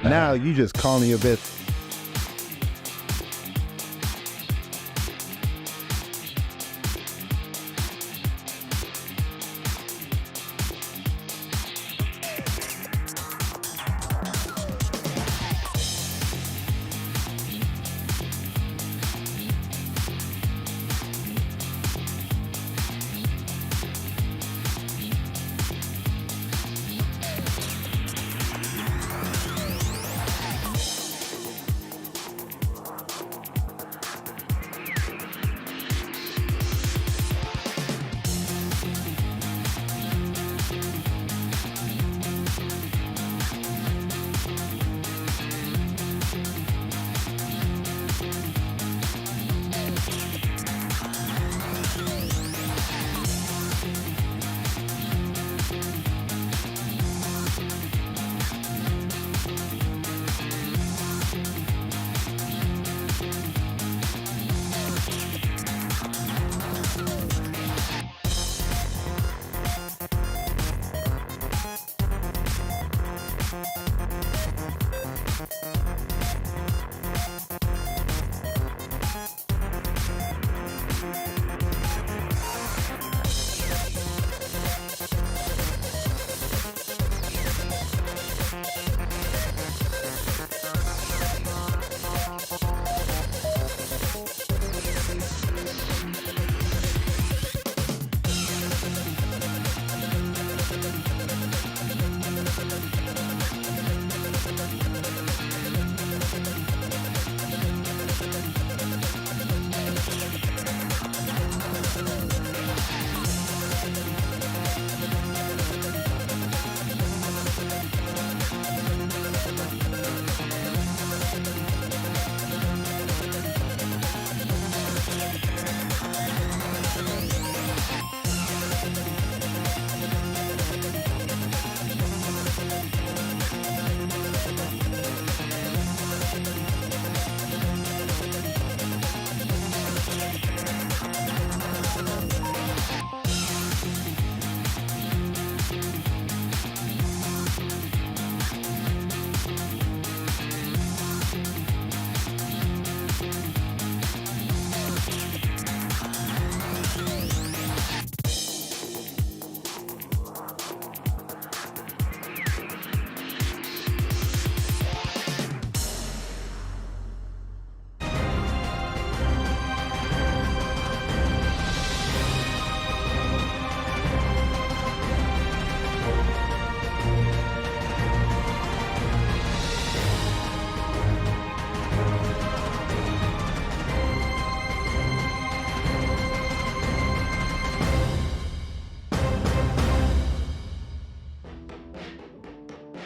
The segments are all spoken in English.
Now you just calling your best.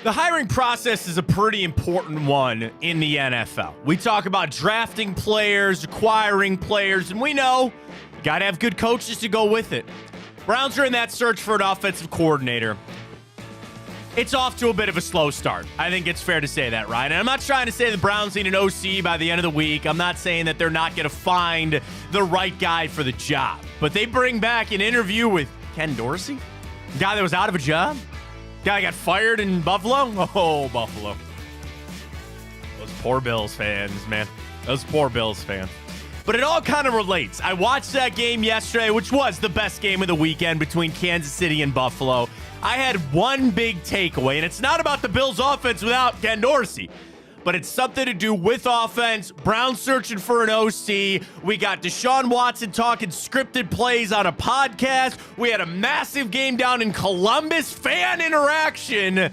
The hiring process is a pretty important one in the NFL. We talk about drafting players, acquiring players, and we know you got to have good coaches to go with it. Browns are in that search for an offensive coordinator. It's off to a bit of a slow start. I think it's fair to say that, right? And I'm not trying to say the Browns need an OC by the end of the week. I'm not saying that they're not going to find the right guy for the job. But they bring back an interview with Ken Dorsey, the guy that was out of a job. Guy got fired in Buffalo? Oh, Buffalo. Those poor Bills fans, man. Those poor Bills fans. But it all kind of relates. I watched that game yesterday, which was the best game of the weekend between Kansas City and Buffalo. I had one big takeaway, and it's not about the Bills' offense without Ken Dorsey, but it's something to do with offense. Browns searching for an OC. We got Deshaun Watson talking scripted plays on a podcast. We had a massive game down in Columbus. Fan interaction.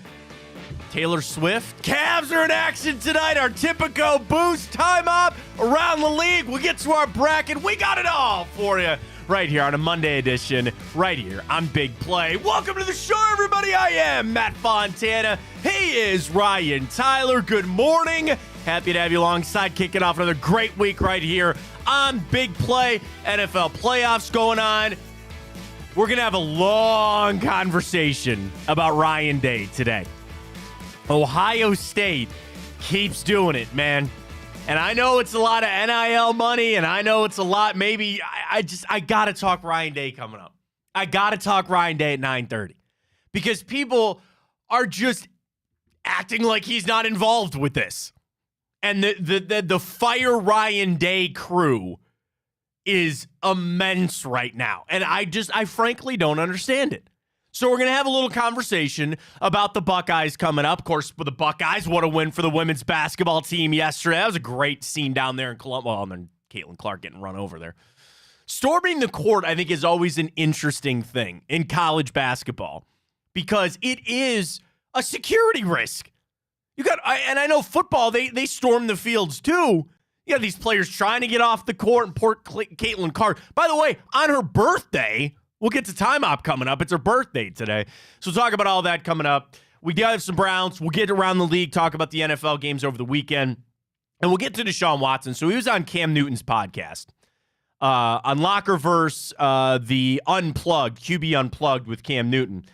Taylor Swift. Cavs are in action tonight. Our Tipico boost time up around the league. We'll get to our bracket. We got it all for you right here on a Monday edition, right here on Big Play. Welcome to the show, everybody. I am Matt Fontana. He is Ryan Tyler. Good morning. Happy to have you alongside, kicking off another great week right here on Big Play. NFL playoffs going on. We're going to have a long conversation about Ryan Day today. Ohio State keeps doing it, man. And I know it's a lot of NIL money, and I know it's a lot. Maybe I got to talk Ryan Day coming up. I got to talk Ryan Day at 9:30 because people are just acting like he's not involved with this. And the Fire Ryan Day crew is immense right now. And I frankly don't understand it. So we're going to have a little conversation about the Buckeyes coming up. Of course, for the Buckeyes, what a win for the women's basketball team yesterday. That was a great scene down there in Columbus. Well, and then Caitlin Clark getting run over there. Storming the court, I think, is always an interesting thing in college basketball because it is a security risk. And I know football, they storm the fields too. You got these players trying to get off the court and poor Caitlin Clark. By the way, on her birthday, we'll get to time op coming up. It's her birthday today. So we'll talk about all that coming up. We do have some Browns. We'll get around the league, talk about the NFL games over the weekend. And we'll get to Deshaun Watson. So he was on Cam Newton's podcast on Lockerverse, the Unplugged, QB Unplugged with Cam Newton.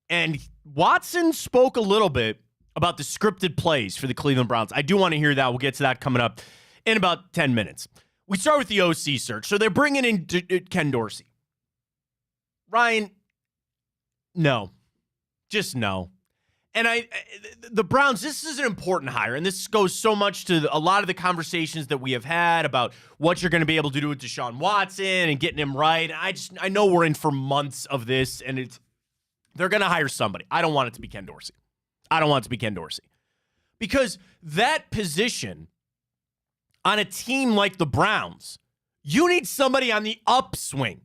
And Watson spoke a little bit about the scripted plays for the Cleveland Browns. I do want to hear that. We'll get to that coming up in about 10 minutes. We start with the OC search. So they're bringing in Ken Dorsey. Ryan, no. Just no. And the Browns, this is an important hire, and this goes so much to a lot of the conversations that we have had about what you're going to be able to do with Deshaun Watson and getting him right. I know we're in for months of this, and they're going to hire somebody. I don't want it to be Ken Dorsey. Because that position on a team like the Browns, you need somebody on the upswing.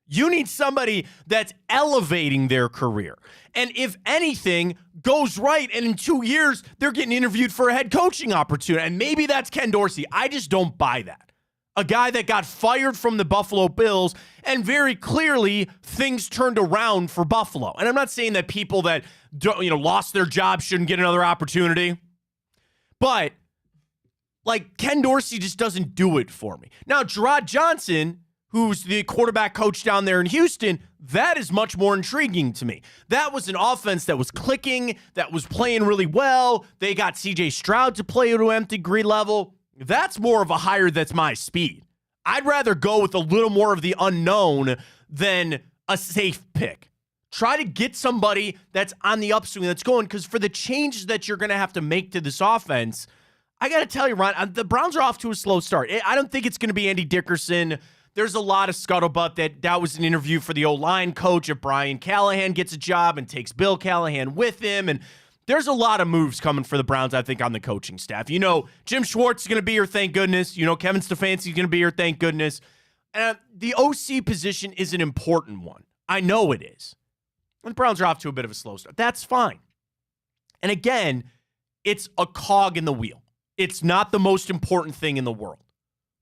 You need somebody that's elevating their career. And if anything goes right, and in 2 years, they're getting interviewed for a head coaching opportunity, and maybe that's Ken Dorsey. I just don't buy that. A guy that got fired from the Buffalo Bills, and very clearly things turned around for Buffalo. And I'm not saying that people that lost their job shouldn't get another opportunity, but like Ken Dorsey just doesn't do it for me. Now, Gerard Johnson, who's the quarterback coach down there in Houston, that is much more intriguing to me. That was an offense that was clicking, that was playing really well. They got C.J. Stroud to play at an empty degree level. That's more of a hire that's my speed. I'd rather go with a little more of the unknown than a safe pick. Try to get somebody that's on the upswing, that's going, because for the changes that you're going to have to make to this offense, I got to tell you, Ron, the Browns are off to a slow start. I don't think it's going to be Andy Dickerson. There's a lot of scuttlebutt that was an interview for the O-line coach if Brian Callahan gets a job and takes Bill Callahan with him. And there's a lot of moves coming for the Browns, I think, on the coaching staff. Jim Schwartz is going to be here, thank goodness. Kevin Stefanski is going to be here, thank goodness. And the OC position is an important one. I know it is. And the Browns are off to a bit of a slow start. That's fine. And again, it's a cog in the wheel. It's not the most important thing in the world,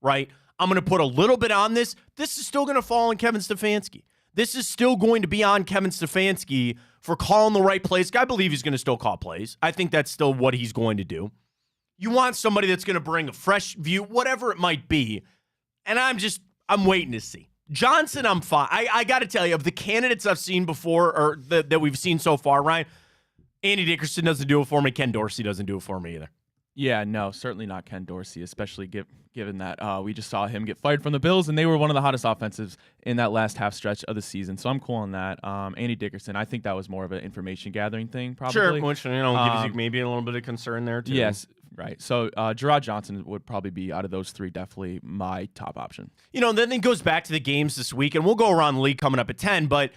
right? I'm going to put a little bit on this. This is still going to fall on Kevin Stefanski. This is still going to be on Kevin Stefanski for calling the right plays. I believe he's going to still call plays. I think that's still what he's going to do. You want somebody that's going to bring a fresh view, whatever it might be. And I'm waiting to see. Johnson, I'm fine. I got to tell you, of the candidates I've seen before, or that we've seen so far, Ryan, Andy Dickerson doesn't do it for me. Ken Dorsey doesn't do it for me either. Yeah, no, certainly not Ken Dorsey, especially given that we just saw him get fired from the Bills, and they were one of the hottest offensives in that last half stretch of the season. So I'm cool on that. Andy Dickerson, I think that was more of an information gathering thing, probably. Sure, which gives you maybe a little bit of concern there too. Yes, right. So Gerard Johnson would probably be, out of those three, definitely my top option. Then it goes back to the games this week, and we'll go around the league coming up at 10, but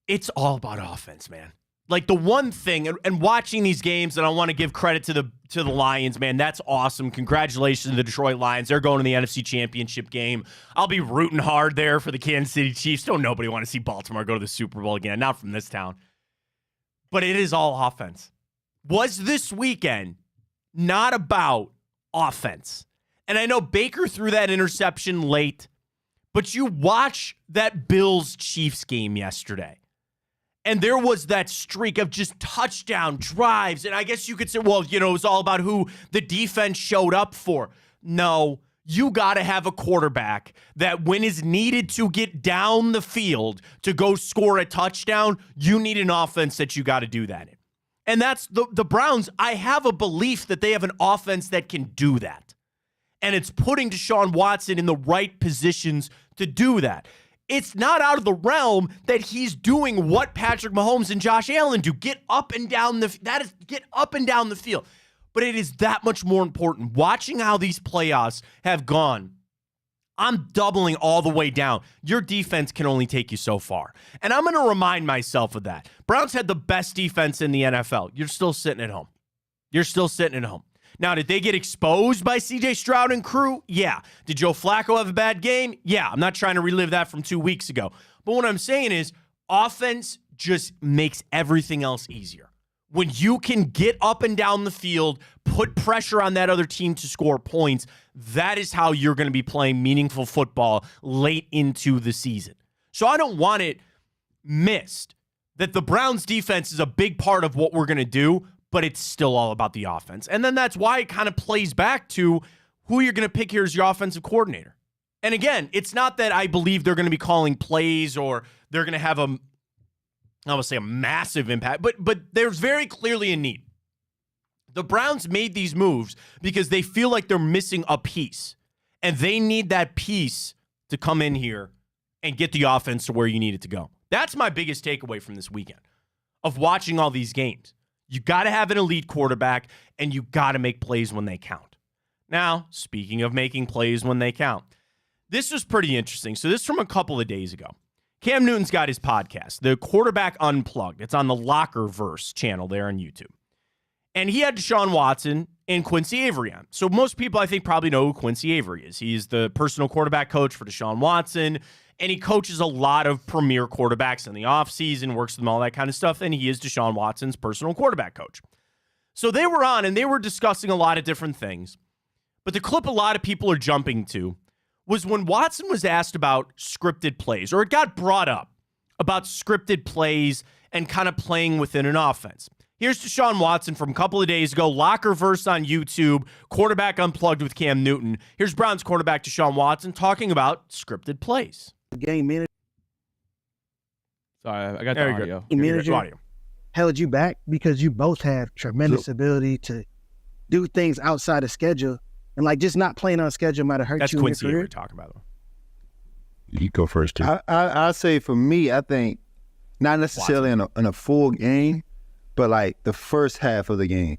it's all about offense, man. Like the one thing, and watching these games, and I want to give credit to the Lions, man. That's awesome. Congratulations to the Detroit Lions. They're going to the NFC Championship game. I'll be rooting hard there for the Kansas City Chiefs. Don't nobody want to see Baltimore go to the Super Bowl again. Not from this town. But it is all offense. Was this weekend not about offense? And I know Baker threw that interception late, but you watch that Bills-Chiefs game yesterday. And there was that streak of just touchdown drives. And I guess you could say, well, it was all about who the defense showed up for. No, you got to have a quarterback that when is needed to get down the field to go score a touchdown, you need an offense that you got to do that in. And that's the Browns. I have a belief that they have an offense that can do that. And it's putting Deshaun Watson in the right positions to do that. it's not out of the realm that he's doing what Patrick Mahomes and Josh Allen do. Get up and down the field. But it is that much more important. Watching how these playoffs have gone, I'm doubling all the way down. Your defense can only take you so far. And I'm going to remind myself of that. Browns had the best defense in the NFL. You're still sitting at home. Now, did they get exposed by C.J. Stroud and crew? Yeah. Did Joe Flacco have a bad game? Yeah. I'm not trying to relive that from 2 weeks ago. But what I'm saying is offense just makes everything else easier. When you can get up and down the field, put pressure on that other team to score points, that is how you're going to be playing meaningful football late into the season. So I don't want it missed that the Browns defense is a big part of what we're going to do, but it's still all about the offense. And then that's why it kind of plays back to who you're going to pick here as your offensive coordinator. And again, it's not that I believe they're going to be calling plays or they're going to have a massive impact, but there's very clearly a need. The Browns made these moves because they feel like they're missing a piece, and they need that piece to come in here and get the offense to where you need it to go. That's my biggest takeaway from this weekend of watching all these games. You got to have an elite quarterback, and you got to make plays when they count. Now, speaking of making plays when they count, this was pretty interesting. So this is from a couple of days ago. Cam Newton's got his podcast, The Quarterback Unplugged. It's on the Lockerverse channel there on YouTube. And he had Deshaun Watson and Quincy Avery on. So most people, I think, probably know who Quincy Avery is. He's the personal quarterback coach for Deshaun Watson, and he coaches a lot of premier quarterbacks in the offseason, works with them, all that kind of stuff, and he is Deshaun Watson's personal quarterback coach. So they were on, and they were discussing a lot of different things. But the clip a lot of people are jumping to was when Watson was asked about scripted plays, or it got brought up about scripted plays and kind of playing within an offense. Here's Deshaun Watson from a couple of days ago, Lockerverse on YouTube, Quarterback Unplugged with Cam Newton. Here's Browns quarterback Deshaun Watson talking about scripted plays. Game manager. Sorry, I got the audio. Manager held you back because you both have tremendous ability to do things outside of schedule, and like just not playing on schedule might have hurt That's you Quincy in your career. Avery talking about. You go first, too. I say for me, I think not necessarily in a full game, but like the first half of the game.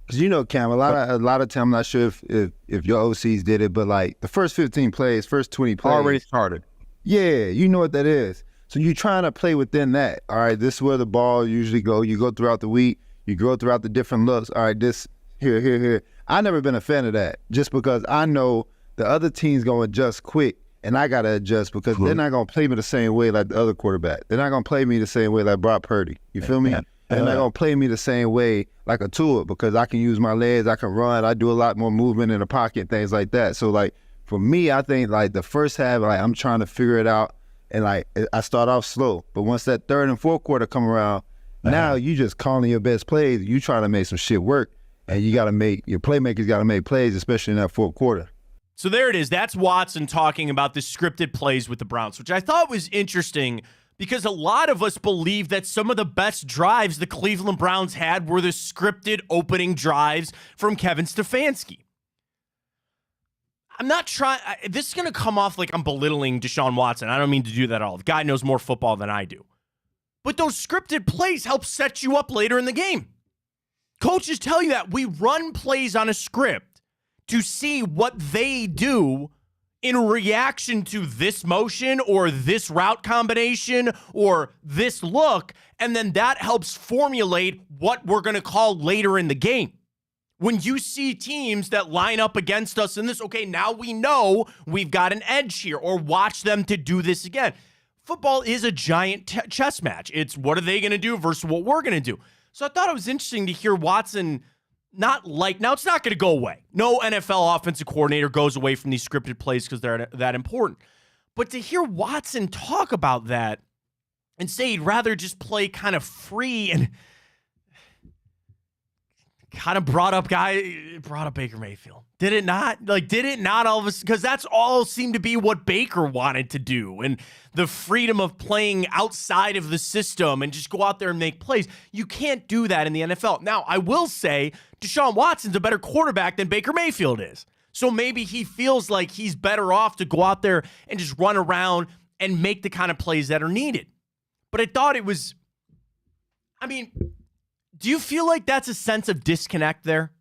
Because you know, Cam, a lot of time, I'm not sure if your OCs did it, but like the first 15 plays, first 20 plays. Already started. Yeah, you know what that is. So you're trying to play within that. All right, this is where the ball usually go. You go throughout the week. You go throughout the different looks. All right, this, here. I've never been a fan of that just because I know the other team's going to adjust quick, and I got to adjust because they're not going to play me the same way like the other quarterback. They're not going to play me the same way like Brock Purdy. You feel me? They're not going to play me the same way like a Tua because I can use my legs, I can run, I do a lot more movement in the pocket, things like that. So, like, for me, I think, like, the first half, like, I'm trying to figure it out, and, like, I start off slow. But once that third and fourth quarter come around, now you just calling your best plays. You trying to make some shit work, and you got to make – your playmakers got to make plays, especially in that fourth quarter. So there it is. That's Watson talking about the scripted plays with the Browns, which I thought was interesting because a lot of us believe that some of the best drives the Cleveland Browns had were the scripted opening drives from Kevin Stefanski. I'm not trying. This is going to come off like I'm belittling Deshaun Watson. I don't mean to do that at all. The guy knows more football than I do. But those scripted plays help set you up later in the game. Coaches tell you that we run plays on a script to see what they do in reaction to this motion or this route combination or this look, and then that helps formulate what we're going to call later in the game. When you see teams that line up against us in this, okay, now we know we've got an edge here, or watch them to do this again. Football is a giant chess match. It's what are they going to do versus what we're going to do. So I thought it was interesting to hear Watson now it's not going to go away. No NFL offensive coordinator goes away from these scripted plays because they're that important. But to hear Watson talk about that and say he'd rather just play kind of free and kind of brought up Baker Mayfield. Did it not? Did it not all of us? Because that's all seemed to be what Baker wanted to do. And the freedom of playing outside of the system and just go out there and make plays. You can't do that in the NFL. Now, I will say Deshaun Watson's a better quarterback than Baker Mayfield is. So maybe he feels like he's better off to go out there and just run around and make the kind of plays that are needed. But I thought it was, do you feel like that's a sense of disconnect there?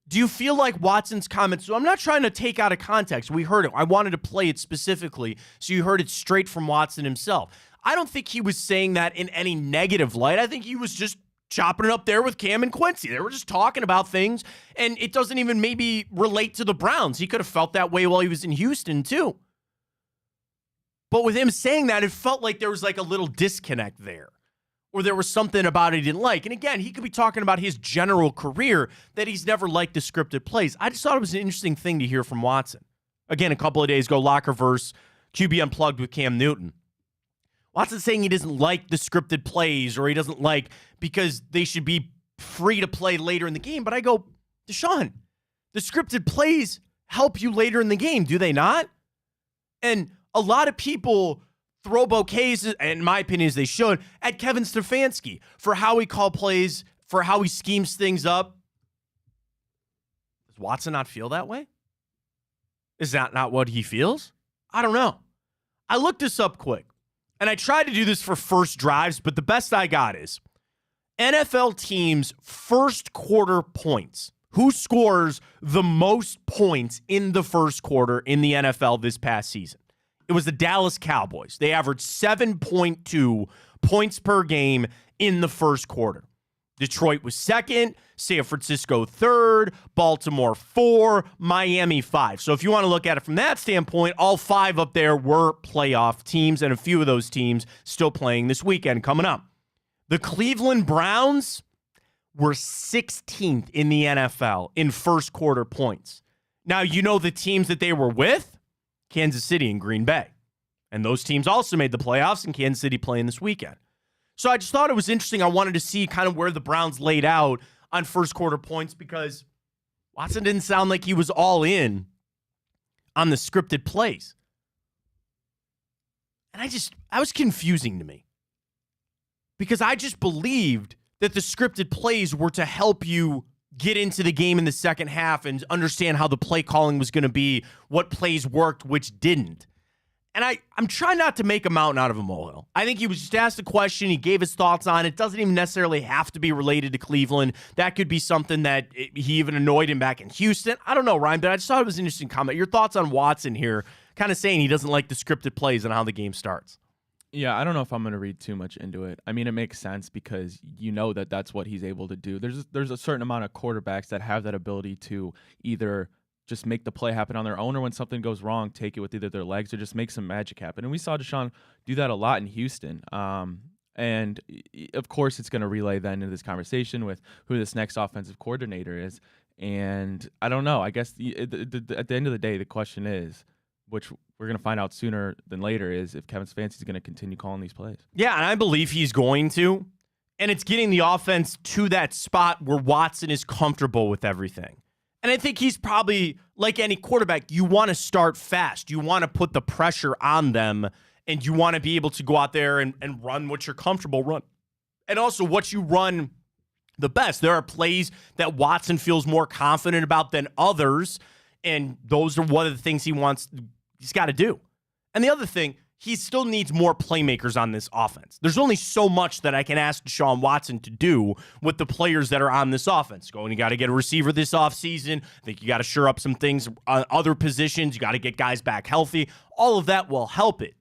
Do you feel like Watson's comments, so I'm not trying to take out of context. We heard it. I wanted to play it specifically, so you heard it straight from Watson himself. I don't think he was saying that in any negative light. I think he was just chopping it up there with Cam and Quincy. They were just talking about things, and it doesn't even maybe relate to the Browns. He could have felt that way while he was in Houston, too. But with him saying that, it felt like there was like a little disconnect there, or there was something about it he didn't like. And again, he could be talking about his general career, that he's never liked the scripted plays. I just thought it was an interesting thing to hear from Watson. Again, a couple of days ago, Lockerverse, QB Unplugged with Cam Newton. Watson saying he doesn't like the scripted plays, or he doesn't like because they should be free to play later in the game. But I go, Deshaun, the scripted plays help you later in the game, do they not? And a lot of people throw bouquets, in my opinion, as they should, at Kevin Stefanski for how he call plays, for how he schemes things up. Does Watson not feel that way? Is that not what he feels? I don't know. I looked this up quick, and I tried to do this for first drives, but the best I got is NFL teams' first quarter points. Who scores the most points in the first quarter in the NFL this past season? It was the Dallas Cowboys. They averaged 7.2 points per game in the first quarter. Detroit was second, San Francisco third, Baltimore 4, Miami 5. So if you want to look at it from that standpoint, all 5 up there were playoff teams, and a few of those teams still playing this weekend coming up. The Cleveland Browns were 16th in the NFL in first quarter points. Now, you know the teams that they were with? Kansas City and Green Bay. And those teams also made the playoffs, and Kansas City playing this weekend. So I just thought it was interesting. I wanted to see kind of where the Browns laid out on first quarter points, because Watson didn't sound like he was all in on the scripted plays. And I was confusing to me, because I just believed that the scripted plays were to help you get into the game in the second half and understand how the play calling was going to be, what plays worked, which didn't. And I'm trying not to make a mountain out of a molehill. I think he was just asked a question. He gave his thoughts on it. It doesn't even necessarily have to be related to Cleveland. That could be something that he even annoyed him back in Houston. I don't know, Ryan, but I just thought it was an interesting comment. Your thoughts on Watson here, kind of saying he doesn't like the scripted plays and how the game starts. Yeah, I don't know if I'm going to read too much into it. I mean, it makes sense because you know that that's what he's able to do. There's a certain amount of quarterbacks that have that ability to either just make the play happen on their own, or when something goes wrong, take it with either their legs or just make some magic happen. And we saw Deshaun do that a lot in Houston. And of course, it's going to relay then into this conversation with who this next offensive coordinator is. And I don't know. I guess at the end of the day, the question is, which we're going to find out sooner than later, is if Kevin Stefanski is going to continue calling these plays. Yeah, and I believe he's going to. And it's getting the offense to that spot where Watson is comfortable with everything. And I think he's probably, like any quarterback, you want to start fast. You want to put the pressure on them, and you want to be able to go out there and run what you're comfortable run. And also what you run the best. There are plays that Watson feels more confident about than others, and those are one of the things he's got to do. And the other thing, he still needs more playmakers on this offense. There's only so much that I can ask Deshaun Watson to do with the players that are on this offense. You got to get a receiver this offseason. I think you got to shore up some things on other positions. You got to get guys back healthy. All of that will help it.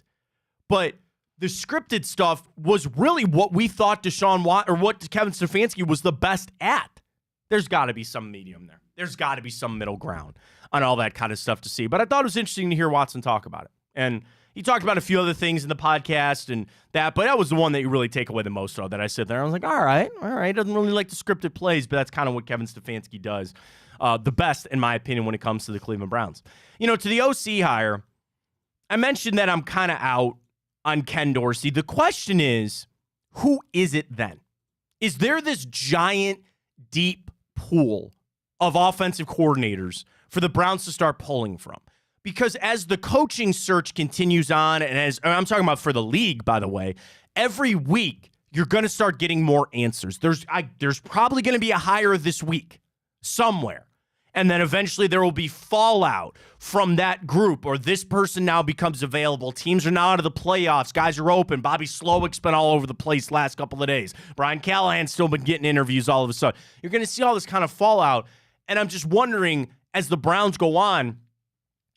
But the scripted stuff was really what we thought what Kevin Stefanski was the best at. There's got to be some medium there. There's got to be some middle ground on all that kind of stuff to see. But I thought it was interesting to hear Watson talk about it. And he talked about a few other things in the podcast and that, but that was the one that you really take away the most of, that I sit there. I was like, all right. Doesn't really like the scripted plays, but that's kind of what Kevin Stefanski does the best, in my opinion, when it comes to the Cleveland Browns. To the OC hire, I mentioned that I'm kind of out on Ken Dorsey. The question is, who is it then? Is there this giant, deep pool of offensive coordinators for the Browns to start pulling from? Because as the coaching search continues on, and I'm talking about for the league, by the way, every week you're going to start getting more answers. There's probably going to be a hire this week somewhere. And then eventually there will be fallout from that group, or this person now becomes available. Teams are now out of the playoffs. Guys are open. Bobby Slowick's been all over the place last couple of days. Brian Callahan's still been getting interviews all of a sudden. You're going to see all this kind of fallout. And I'm just wondering, as the Browns go on,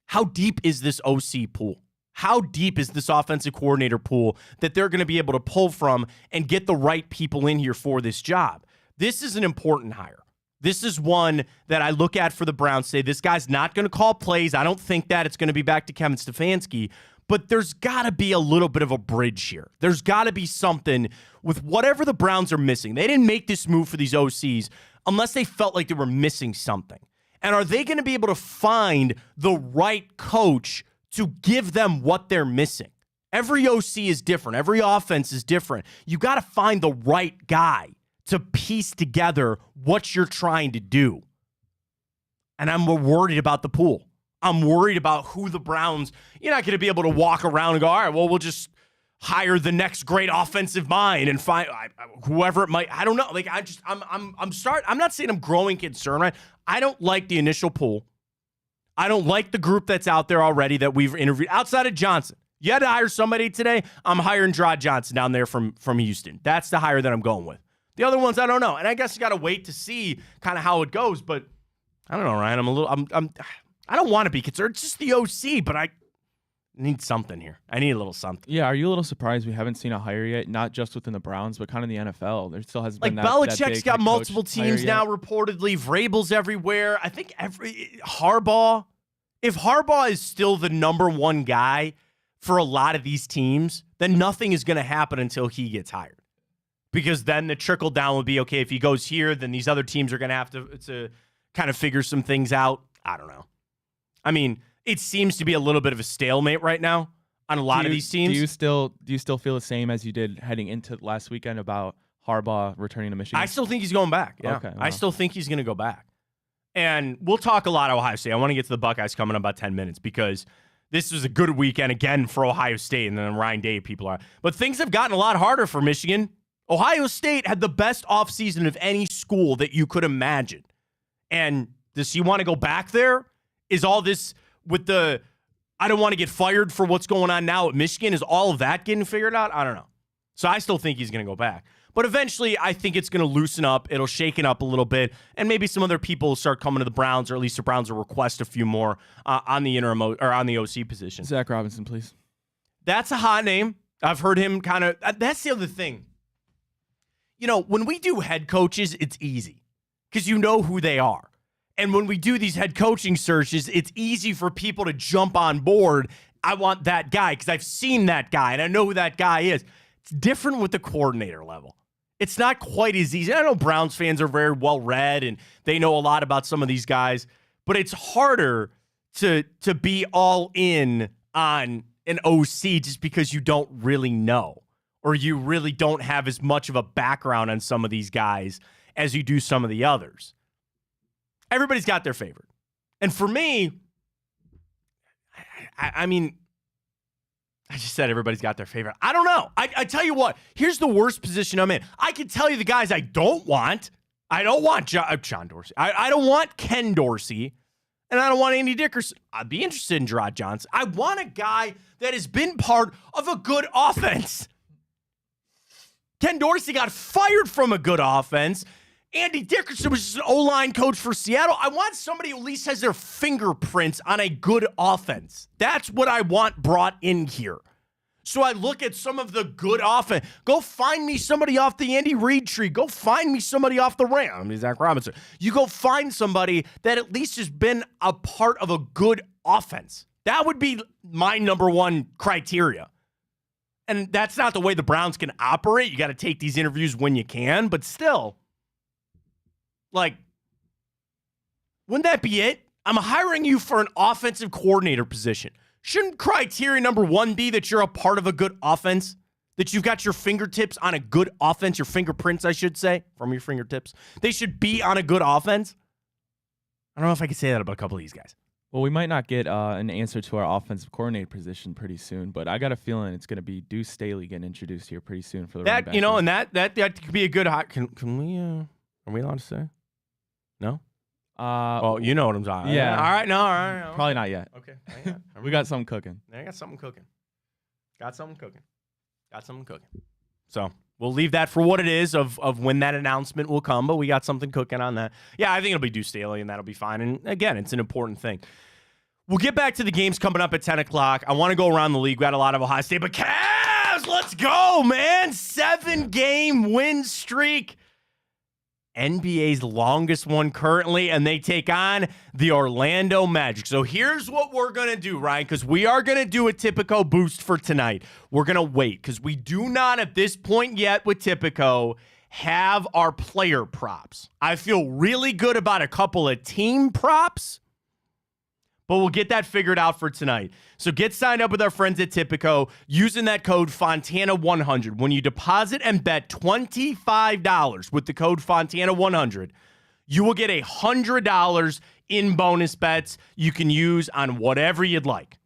how deep is this OC pool? How deep is this offensive coordinator pool that they're going to be able to pull from and get the right people in here for this job? This is an important hire. This is one that I look at for the Browns, say this guy's not going to call plays. I don't think that it's going to be back to Kevin Stefanski, but there's got to be a little bit of a bridge here. There's got to be something with whatever the Browns are missing. They didn't make this move for these OCs unless they felt like they were missing something. And are they going to be able to find the right coach to give them what they're missing? Every OC is different. Every offense is different. You got to find the right guy to piece together what you're trying to do. And I'm worried about the pool. I'm worried about who the Browns, you're not going to be able to walk around and go, all right, well, we'll just hire the next great offensive mind and find whoever it might. I don't know. Like, I'm not saying I'm growing concern, right? I don't like the initial pool. I don't like the group that's out there already that we've interviewed outside of Johnson. You had to hire somebody today. I'm hiring Gerard Johnson down there from Houston. That's the hire that I'm going with. The other ones, I don't know. And I guess you got to wait to see kind of how it goes. But I don't know, Ryan. I don't want to be concerned. It's just the OC, but I need something here. I need a little something. Yeah, are you a little surprised we haven't seen a hire yet? Not just within the Browns, but kind of the NFL. There still hasn't been that Belichick's big got head multiple coach teams hire now, yet. reportedly. Vrabel's everywhere. I think Harbaugh. If Harbaugh is still the number one guy for a lot of these teams, then nothing is going to happen until he gets hired. Because then the trickle down would be, okay, if he goes here, then these other teams are going to have to kind of figure some things out. I don't know. I mean, it seems to be a little bit of a stalemate right now on a lot of these teams. Do you still feel the same as you did heading into last weekend about Harbaugh returning to Michigan? I still think he's going back. Yeah. Okay, wow. I still think he's going to go back. And we'll talk a lot of Ohio State. I want to get to the Buckeyes coming in about 10 minutes because this was a good weekend again for Ohio State, and then Ryan Day people are. But things have gotten a lot harder for Michigan. Ohio State had the best offseason of any school that you could imagine. And does he want to go back there? Is all this with the, I don't want to get fired for what's going on now at Michigan, is all of that getting figured out? I don't know. So I still think he's going to go back. But eventually, I think it's going to loosen up. It'll shake it up a little bit. And maybe some other people will start coming to the Browns, or at least the Browns will request a few more on the interim or on the OC position. Zach Robinson, please. That's a hot name. I've heard him kind of, that's the other thing. You know, when we do head coaches, it's easy because you know who they are. And when we do these head coaching searches, it's easy for people to jump on board. I want that guy because I've seen that guy and I know who that guy is. It's different with the coordinator level. It's not quite as easy. I know Browns fans are very well read and they know a lot about some of these guys, but it's harder to be all in on an OC just because you don't really know, or you really don't have as much of a background on some of these guys as you do some of the others. Everybody's got their favorite. And for me, I mean, I just said everybody's got their favorite. I don't know. I tell you what, here's the worst position I'm in. I can tell you the guys I don't want. I don't want John Dorsey. I don't want Ken Dorsey. And I don't want Andy Dickerson. I'd be interested in Gerard Johnson. I want a guy that has been part of a good offense. Ken Dorsey got fired from a good offense. Andy Dickerson was just an O-line coach for Seattle. I want somebody who at least has their fingerprints on a good offense. That's what I want brought in here. So I look at some of the good offense. Go find me somebody off the Andy Reid tree. Go find me somebody off the Rams. I mean, Zach Robinson. You go find somebody that at least has been a part of a good offense. That would be my number one criteria. And that's not the way the Browns can operate. You got to take these interviews when you can, but still, like, wouldn't that be it? I'm hiring you for an offensive coordinator position. Shouldn't criteria number one be that you're a part of a good offense? That you've got your fingertips on a good offense, your fingerprints, I should say, from your fingertips. They should be on a good offense. I don't know if I could say that about a couple of these guys. Well, we might not get an answer to our offensive coordinator position pretty soon, but I got a feeling it's going to be Deuce Staley getting introduced here pretty soon for the running That, back you know, room. and that could be a good hot. Can we? Are we allowed to say? No. Oh, you know what I'm talking about. Yeah. All right. No, all right. No. Probably not yet. Okay. We got something cooking. I got something cooking. So we'll leave that for what it is of when that announcement will come, but we got something cooking on that. Yeah, I think it'll be Deuce Staley, and that'll be fine. And again, it's an important thing. We'll get back to the games coming up at 10 o'clock. I want to go around the league. We got a lot of Ohio State, but Cavs, let's go, man. 7-game win streak. NBA's longest one currently, and they take on the Orlando Magic. So here's what we're going to do, Ryan, because we are going to do a Tipico boost for tonight. We're going to wait because we do not at this point yet with Tipico have our player props. I feel really good about a couple of team props, but we'll get that figured out for tonight. So get signed up with our friends at Tipico using that code Fontana100. When you deposit and bet $25 with the code Fontana100, you will get $100 in bonus bets you can use on whatever you'd like.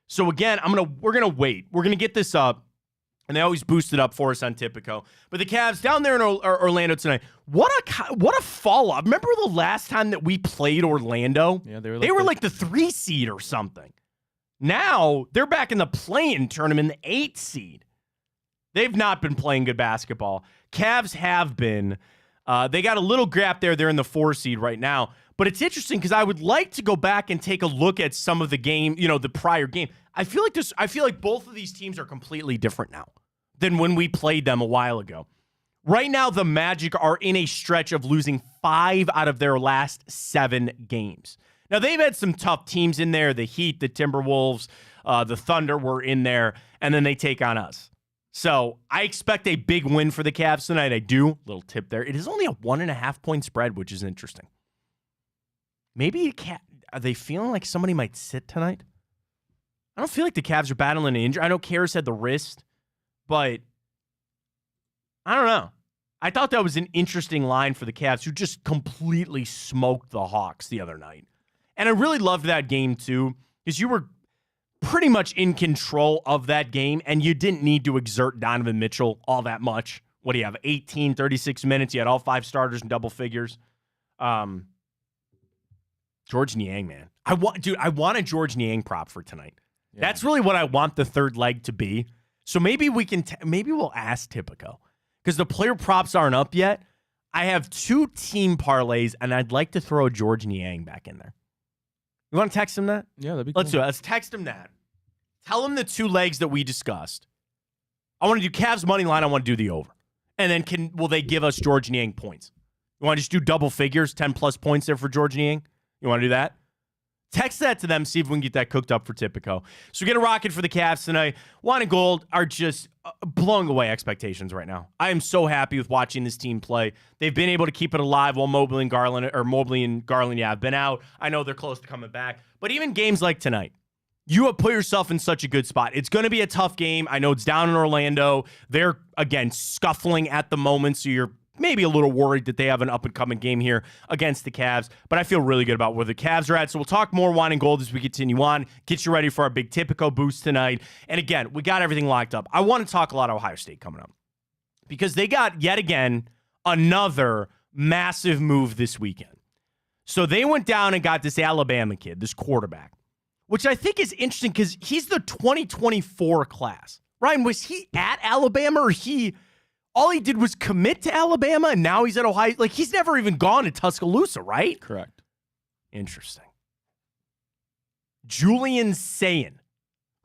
So again, we're gonna wait. We're gonna get this up. And they always boost it up for us on Tipico. But the Cavs down there in Orlando tonight, what a fall off. Remember the last time that we played Orlando? Yeah, they were like the 3 seed or something. Now they're back in the play-in tournament, the 8 seed. They've not been playing good basketball. Cavs have been. They got a little gap there. They're in the 4 seed right now. But it's interesting because I would like to go back and take a look at some of the game, the prior game. I feel like both of these teams are completely different now than when we played them a while ago. Right now, the Magic are in a stretch of losing 5 out of their last 7 games. Now, they've had some tough teams in there. The Heat, the Timberwolves, the Thunder were in there, and then they take on us. So I expect a big win for the Cavs tonight. I do. Little tip there. It is only a 1.5-point spread, which is interesting. Maybe are they feeling like somebody might sit tonight? I don't feel like the Cavs are battling an injury. I know Karras had the wrist, but I don't know. I thought that was an interesting line for the Cavs, who just completely smoked the Hawks the other night. And I really loved that game, too, because you were pretty much in control of that game, and you didn't need to exert Donovan Mitchell all that much. What do you have, 18, 36 minutes? You had all 5 starters in double figures. George Niang, man. I want a George Niang prop for tonight. Yeah. That's really what I want the third leg to be. So maybe we can, maybe we'll ask Tipico because the player props aren't up yet. I have 2 team parlays, and I'd like to throw George Niang back in there. You want to text him that? Yeah, that'd be cool. Let's do it. Let's text him that. Tell him the 2 legs that we discussed. I want to do Cavs money line. I want to do the over. And then will they give us George Niang points? You want to just do double figures, 10+ points there for George Niang? You want to do that? Text that to them, see if we can get that cooked up for Tipico. So get a rocket for the Cavs tonight. Wine and Gold are just blowing away expectations right now. I am so happy with watching this team play. They've been able to keep it alive while Mobley and Garland have been out. I know they're close to coming back. But even games like tonight, you have put yourself in such a good spot. It's going to be a tough game. I know it's down in Orlando. They're, again, scuffling at the moment, so you're maybe a little worried that they have an up-and-coming game here against the Cavs, but I feel really good about where the Cavs are at. So we'll talk more wine and gold as we continue on, get you ready for our big Tipico boost tonight. And again, we got everything locked up. I want to talk a lot of Ohio State coming up because they got, yet again, another massive move this weekend. So they went down and got this Alabama kid, this quarterback, which I think is interesting because he's the 2024 class. Ryan, was he at Alabama or all he did was commit to Alabama, and now he's at Ohio? Like, he's never even gone to Tuscaloosa, right? Correct. Interesting. Julian Sayin,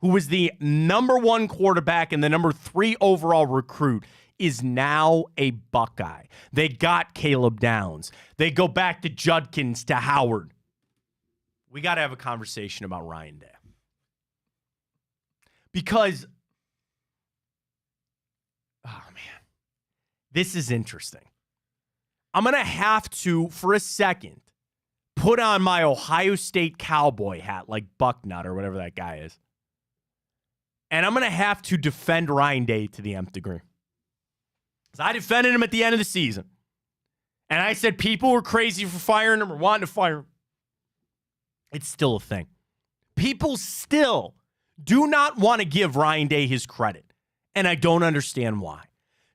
who was the number 1 quarterback and the number 3 overall recruit, is now a Buckeye. They got Caleb Downs. They go back to Judkins, to Howard. We got to have a conversation about Ryan Day. Because, oh, man. This is interesting. I'm going to have to, for a second, put on my Ohio State cowboy hat like Bucknut or whatever that guy is. And I'm going to have to defend Ryan Day to the nth degree. Because I defended him at the end of the season. And I said people were crazy for firing him or wanting to fire him. It's still a thing. People still do not want to give Ryan Day his credit. And I don't understand why.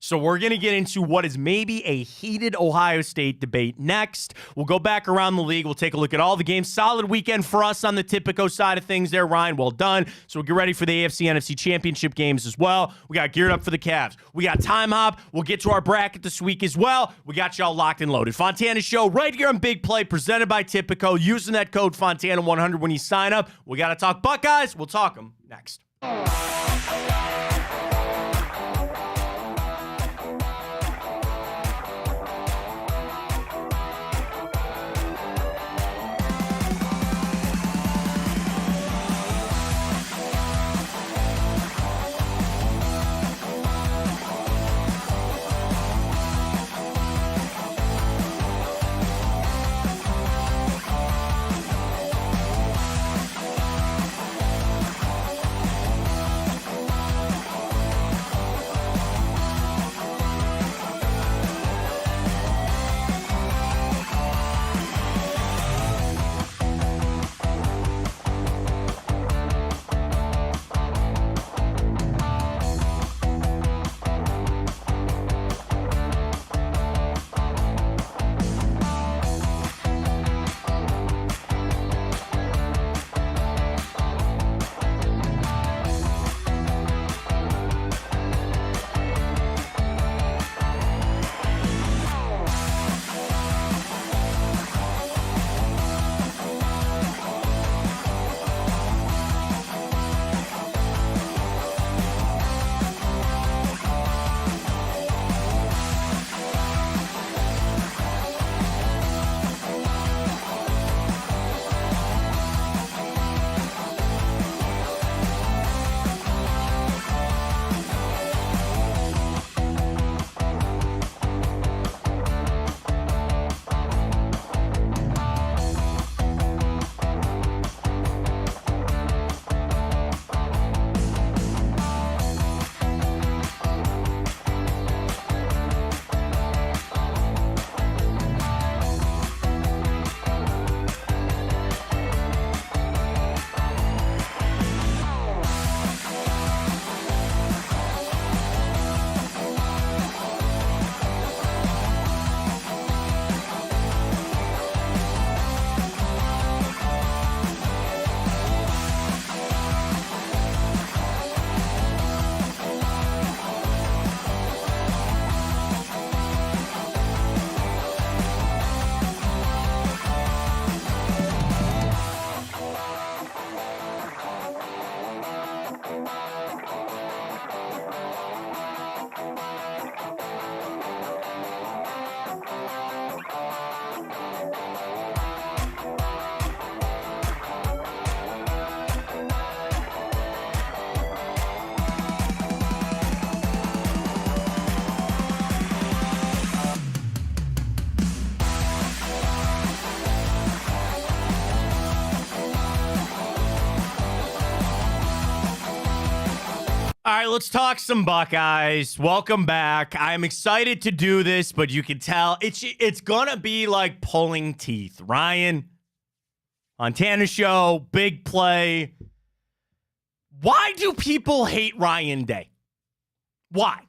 So we're going to get into what is maybe a heated Ohio State debate next. We'll go back around the league. We'll take a look at all the games. Solid weekend for us on the Tipico side of things there, Ryan. Well done. So we'll get ready for the AFC, NFC championship games as well. We got geared up for the Cavs. We got Time Hop. We'll get to our bracket this week as well. We got y'all locked and loaded. Fontana Show right here on Big Play, presented by Tipico. Using that code Fontana100 when you sign up. We got to talk Buckeyes. We'll talk them next. All right, let's talk some Buckeyes. Welcome back. I'm excited to do this, but you can tell it's gonna be like pulling teeth. Ryan, Fontana Show, Big Play. Why do people hate Ryan Day? Why?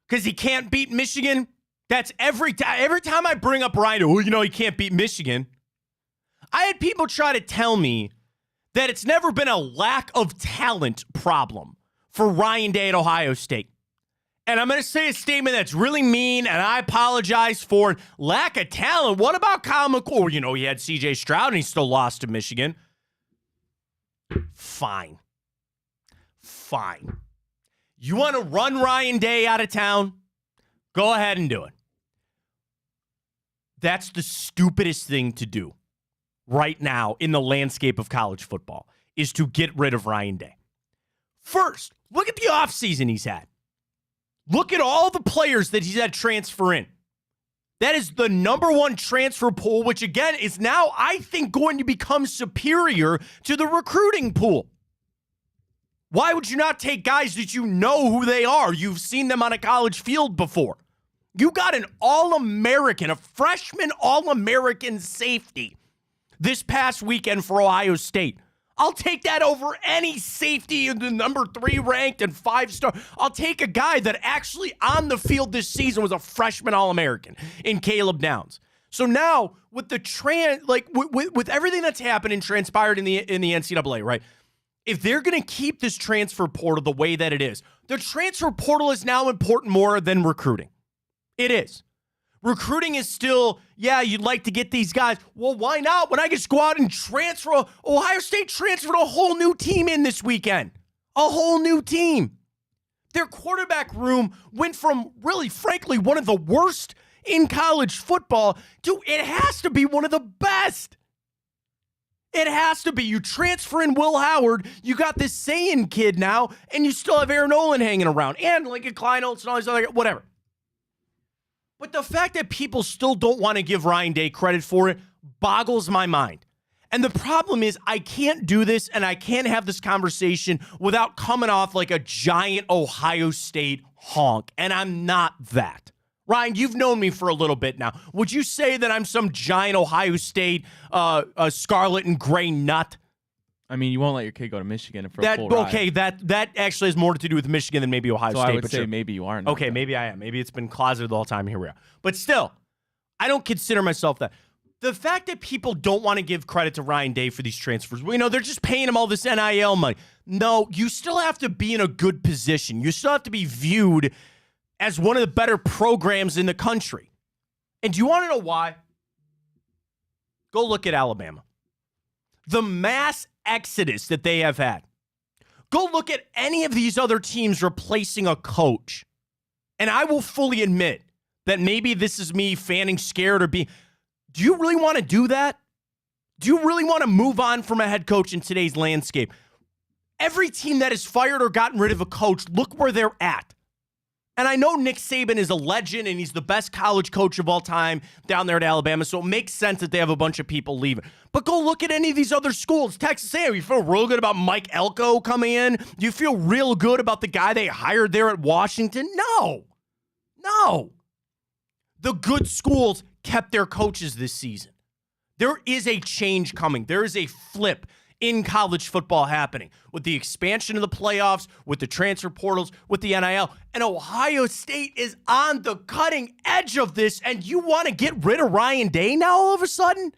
Because he can't beat Michigan? That's every time I bring up Ryan Day, well, you know he can't beat Michigan. I had people try to tell me that it's never been a lack of talent problem for Ryan Day at Ohio State. And I'm going to say a statement that's really mean, and I apologize for lack of talent. What about Kyle McCord? You know, he had C.J. Stroud, and he still lost to Michigan. Fine. You want to run Ryan Day out of town? Go ahead and do it. That's the stupidest thing to do right now in the landscape of college football, is to get rid of Ryan Day. First, look at the offseason he's had. Look at all the players that he's had transfer in. That is the number one transfer pool, which again is now, I think, going to become superior to the recruiting pool. Why would you not take guys that you know who they are? You've seen them on a college field before. You got an All-American, a freshman All-American safety this past weekend for Ohio State I'll take that over any safety in the number 3 ranked and 5-star. I'll take a guy that actually on the field this season was a freshman All-American in Caleb Downs. So now with the with everything that's happened and transpired in the NCAA, right? If they're going to keep this transfer portal the way that it is, the transfer portal is now important more than recruiting. It is. Recruiting is still, yeah, you'd like to get these guys. Well, why not? When I just go out and transfer, Ohio State transferred a whole new team in this weekend. A whole new team. Their quarterback room went from really, frankly, one of the worst in college football to it has to be one of the best. It has to be. You transfer in Will Howard, you got this Sayin kid now, and you still have Aaron Nolan hanging around, and Lincoln Kleinholz and all these other, whatever. But the fact that people still don't want to give Ryan Day credit for it boggles my mind. And the problem is I can't do this and I can't have this conversation without coming off like a giant Ohio State honk. And I'm not that. Ryan, you've known me for a little bit now. Would you say that I'm some giant Ohio State scarlet and gray nut? I mean, you won't let your kid go to Michigan for a full ride. Okay, that actually has more to do with Michigan than maybe Ohio so State. I would but say sure. maybe you aren't. Okay, maybe I am. Maybe it's been closeted the whole time. Here we are. But still, I don't consider myself that. The fact that people don't want to give credit to Ryan Day for these transfers, they're just paying him all this NIL money. No, you still have to be in a good position. You still have to be viewed as one of the better programs in the country. And do you want to know why? Go look at Alabama. The mass exodus that they have had. Go look at any of these other teams replacing a coach. And I will fully admit that maybe this is me fanning scared or being... Do you really want to do that? Do you really want to move on from a head coach in today's landscape? Every team that has fired or gotten rid of a coach, look where they're at. And I know Nick Saban is a legend and he's the best college coach of all time down there at Alabama, so it makes sense that they have a bunch of people leaving. But go look at any of these other schools. Texas A&M, you feel real good about Mike Elko coming in? Do you feel real good about the guy they hired there at Washington? No. The good schools kept their coaches this season. There is a change coming. There is a flip in college football happening with the expansion of the playoffs, with the transfer portals, with the NIL. And Ohio State is on the cutting edge of this, and you want to get rid of Ryan Day now all of a sudden?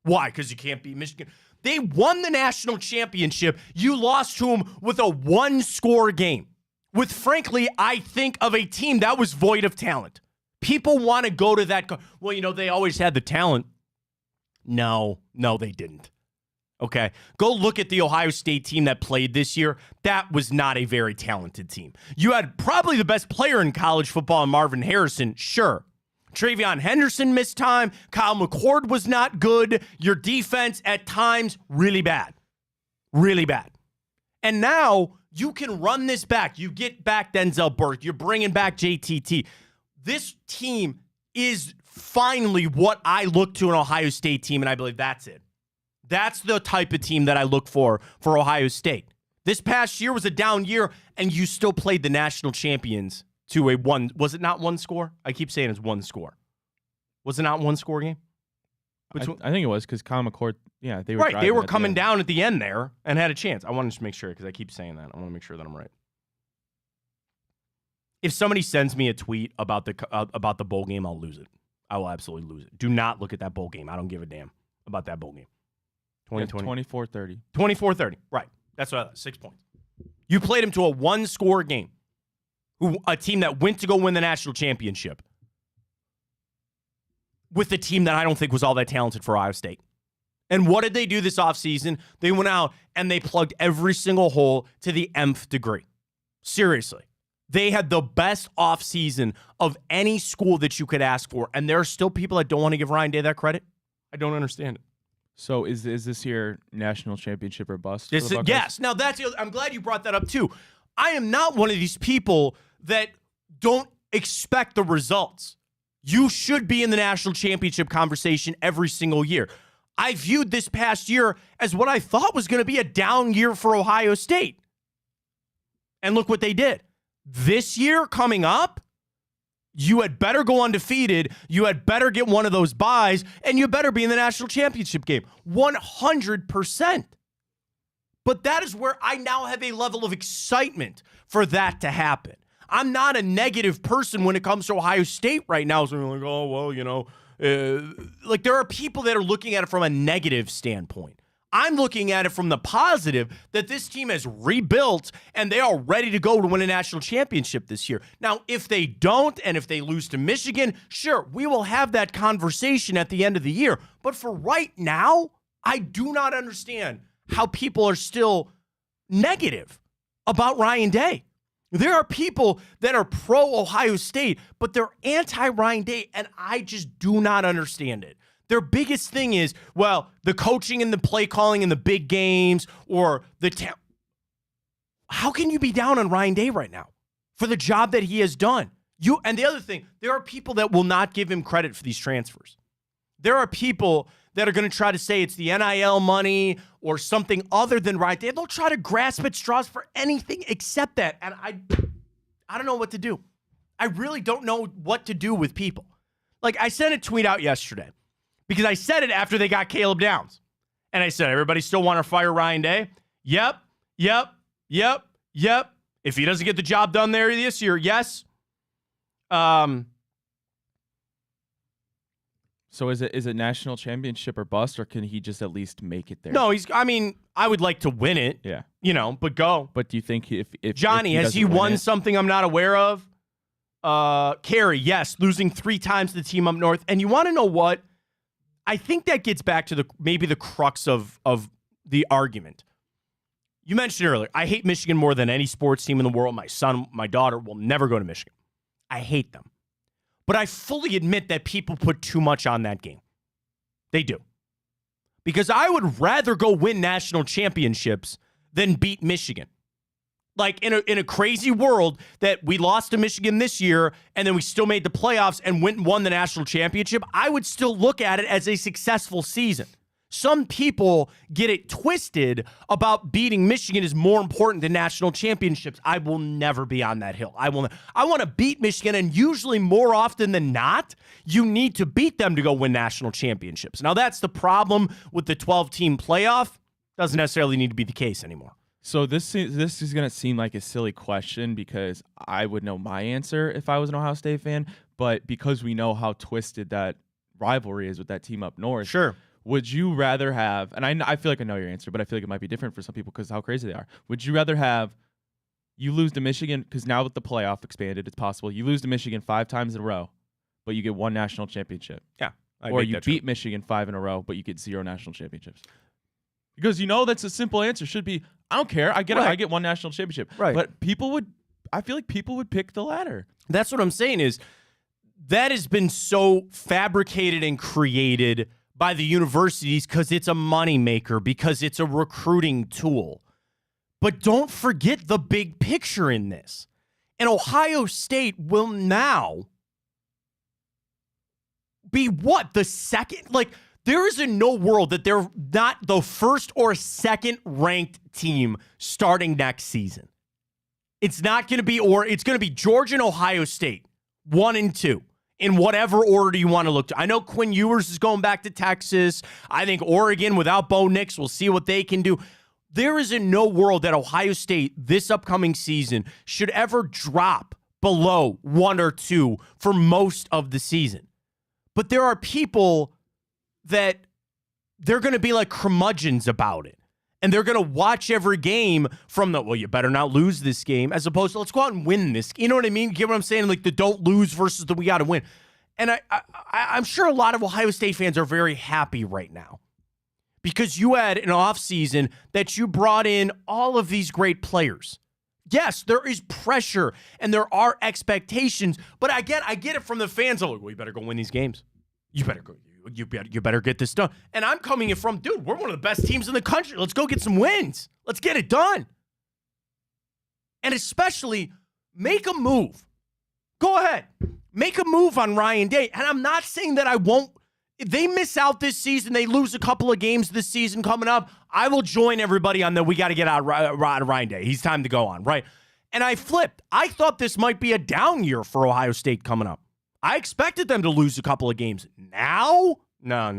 Why? Because you can't beat Michigan. They won the national championship. You lost to them with a one-score game. With, frankly, I think of a team that was void of talent. People want to go to that. Well, they always had the talent. No, they didn't. Okay, go look at the Ohio State team that played this year. That was not a very talented team. You had probably the best player in college football, Marvin Harrison, sure. Travion Henderson missed time. Kyle McCord was not good. Your defense at times, really bad. Really bad. And now you can run this back. You get back Denzel Burke. You're bringing back JTT. This team is finally what I look to an Ohio State team, and I believe that's it. That's the type of team that I look for Ohio State. This past year was a down year, and you still played the national champions to a one. Was it not one score? I keep saying it's one score. Was it not one score game? I think it was because Kyle McCord, they were right. They were coming down at the end there and had a chance. I wanted to make sure because I keep saying that. I want to make sure that I'm right. If somebody sends me a tweet about the bowl game, I'll lose it. I will absolutely lose it. Do not look at that bowl game. I don't give a damn about that bowl game. 24-30. 24-30. Right. That's what I thought. 6 points. You played him to a one-score game. A team that went to go win the national championship with a team that I don't think was all that talented for Ohio State. And what did they do this offseason? They went out and they plugged every single hole to the nth degree. Seriously. They had the best offseason of any school that you could ask for. And there are still people that don't want to give Ryan Day that credit. I don't understand it. So is this your national championship or bust? Yes. Now, I'm glad you brought that up, too. I am not one of these people that don't expect the results. You should be in the national championship conversation every single year. I viewed this past year as what I thought was going to be a down year for Ohio State. And look what they did. This year coming up, you had better go undefeated, you had better get one of those buys, and you better be in the national championship game. 100%. But that is where I now have a level of excitement for that to happen. I'm not a negative person when it comes to Ohio State right now. So I'm like, oh, well, like there are people that are looking at it from a negative standpoint. I'm looking at it from the positive that this team has rebuilt and they are ready to go to win a national championship this year. Now, if they don't and if they lose to Michigan, sure, we will have that conversation at the end of the year. But for right now, I do not understand how people are still negative about Ryan Day. There are people that are pro-Ohio State, but they're anti-Ryan Day, and I just do not understand it. Their biggest thing is, well, the coaching and the play calling in the big games or the How can you be down on Ryan Day right now for the job that he has done? And the other thing, there are people that will not give him credit for these transfers. There are people that are going to try to say it's the NIL money or something other than Ryan Day. They'll try to grasp at straws for anything except that. And I don't know what to do. I really don't know what to do with people. Like, I sent a tweet out yesterday because I said it after they got Caleb Downs. And I said, everybody still want to fire Ryan Day? Yep. If he doesn't get the job done there this year, yes. So is it national championship or bust, or can he just at least make it there? No, I would like to win it. Yeah. But go. But do you think if Johnny, has he won something I'm not aware of? Kerry, yes, losing 3 times to the team up north. And you want to know what? I think that gets back to maybe the crux of the argument. You mentioned earlier, I hate Michigan more than any sports team in the world. My son, my daughter will never go to Michigan. I hate them. But I fully admit that people put too much on that game. They do. Because I would rather go win national championships than beat Michigan. Like in a crazy world that we lost to Michigan this year and then we still made the playoffs and went and won the national championship, I would still look at it as a successful season. Some people get it twisted about beating Michigan is more important than national championships. I will never be on that hill. I want to beat Michigan, and usually more often than not, you need to beat them to go win national championships. Now, that's the problem with the 12-team playoff. Doesn't necessarily need to be the case anymore. So this is going to seem like a silly question because I would know my answer if I was an Ohio State fan, but because we know how twisted that rivalry is with that team up north. Sure. Would you rather have, and I feel like I know your answer, but I feel like it might be different for some people because how crazy they are. Would you rather have you lose to Michigan, because now with the playoff expanded, it's possible, you lose to Michigan 5 times in a row, but you get 1 national championship? Yeah. Or you beat Michigan 5 in a row, but you get 0 national championships? Because that's a simple answer. Should be, I don't care. I get 1 national championship. Right. But I feel like people would pick the latter. That's what I'm saying is that has been so fabricated and created by the universities because it's a moneymaker, because it's a recruiting tool. But don't forget the big picture in this. And Ohio State will now be the second? Like, there is in no world that they're not the first or second ranked team starting next season. It's not going to be, or it's going to be Georgia and Ohio State, 1 and 2. In whatever order you want to look to. I know Quinn Ewers is going back to Texas. I think Oregon without Bo Nix, we'll see what they can do. There is in no world that Ohio State this upcoming season should ever drop below 1 or 2 for most of the season. But there are people that they're going to be like curmudgeons about it. And they're going to watch every game from you better not lose this game, as opposed to, let's go out and win this. You know what I mean? Get what I'm saying? Like the don't lose versus the we got to win. And I'm sure a lot of Ohio State fans are very happy right now because you had an offseason that you brought in all of these great players. Yes, there is pressure and there are expectations, but I get it from the fans. Well, you better go win these games. You better go. You better get this done. And I'm coming in from, dude, we're one of the best teams in the country. Let's go get some wins. Let's get it done. And especially, make a move. Go ahead. Make a move on Ryan Day. And I'm not saying that I won't. If they miss out this season, they lose a couple of games this season coming up, I will join everybody on the we got to get out of Ryan Day. He's time to go on, right? And I flipped. I thought this might be a down year for Ohio State coming up. I expected them to lose a couple of games. Now? No.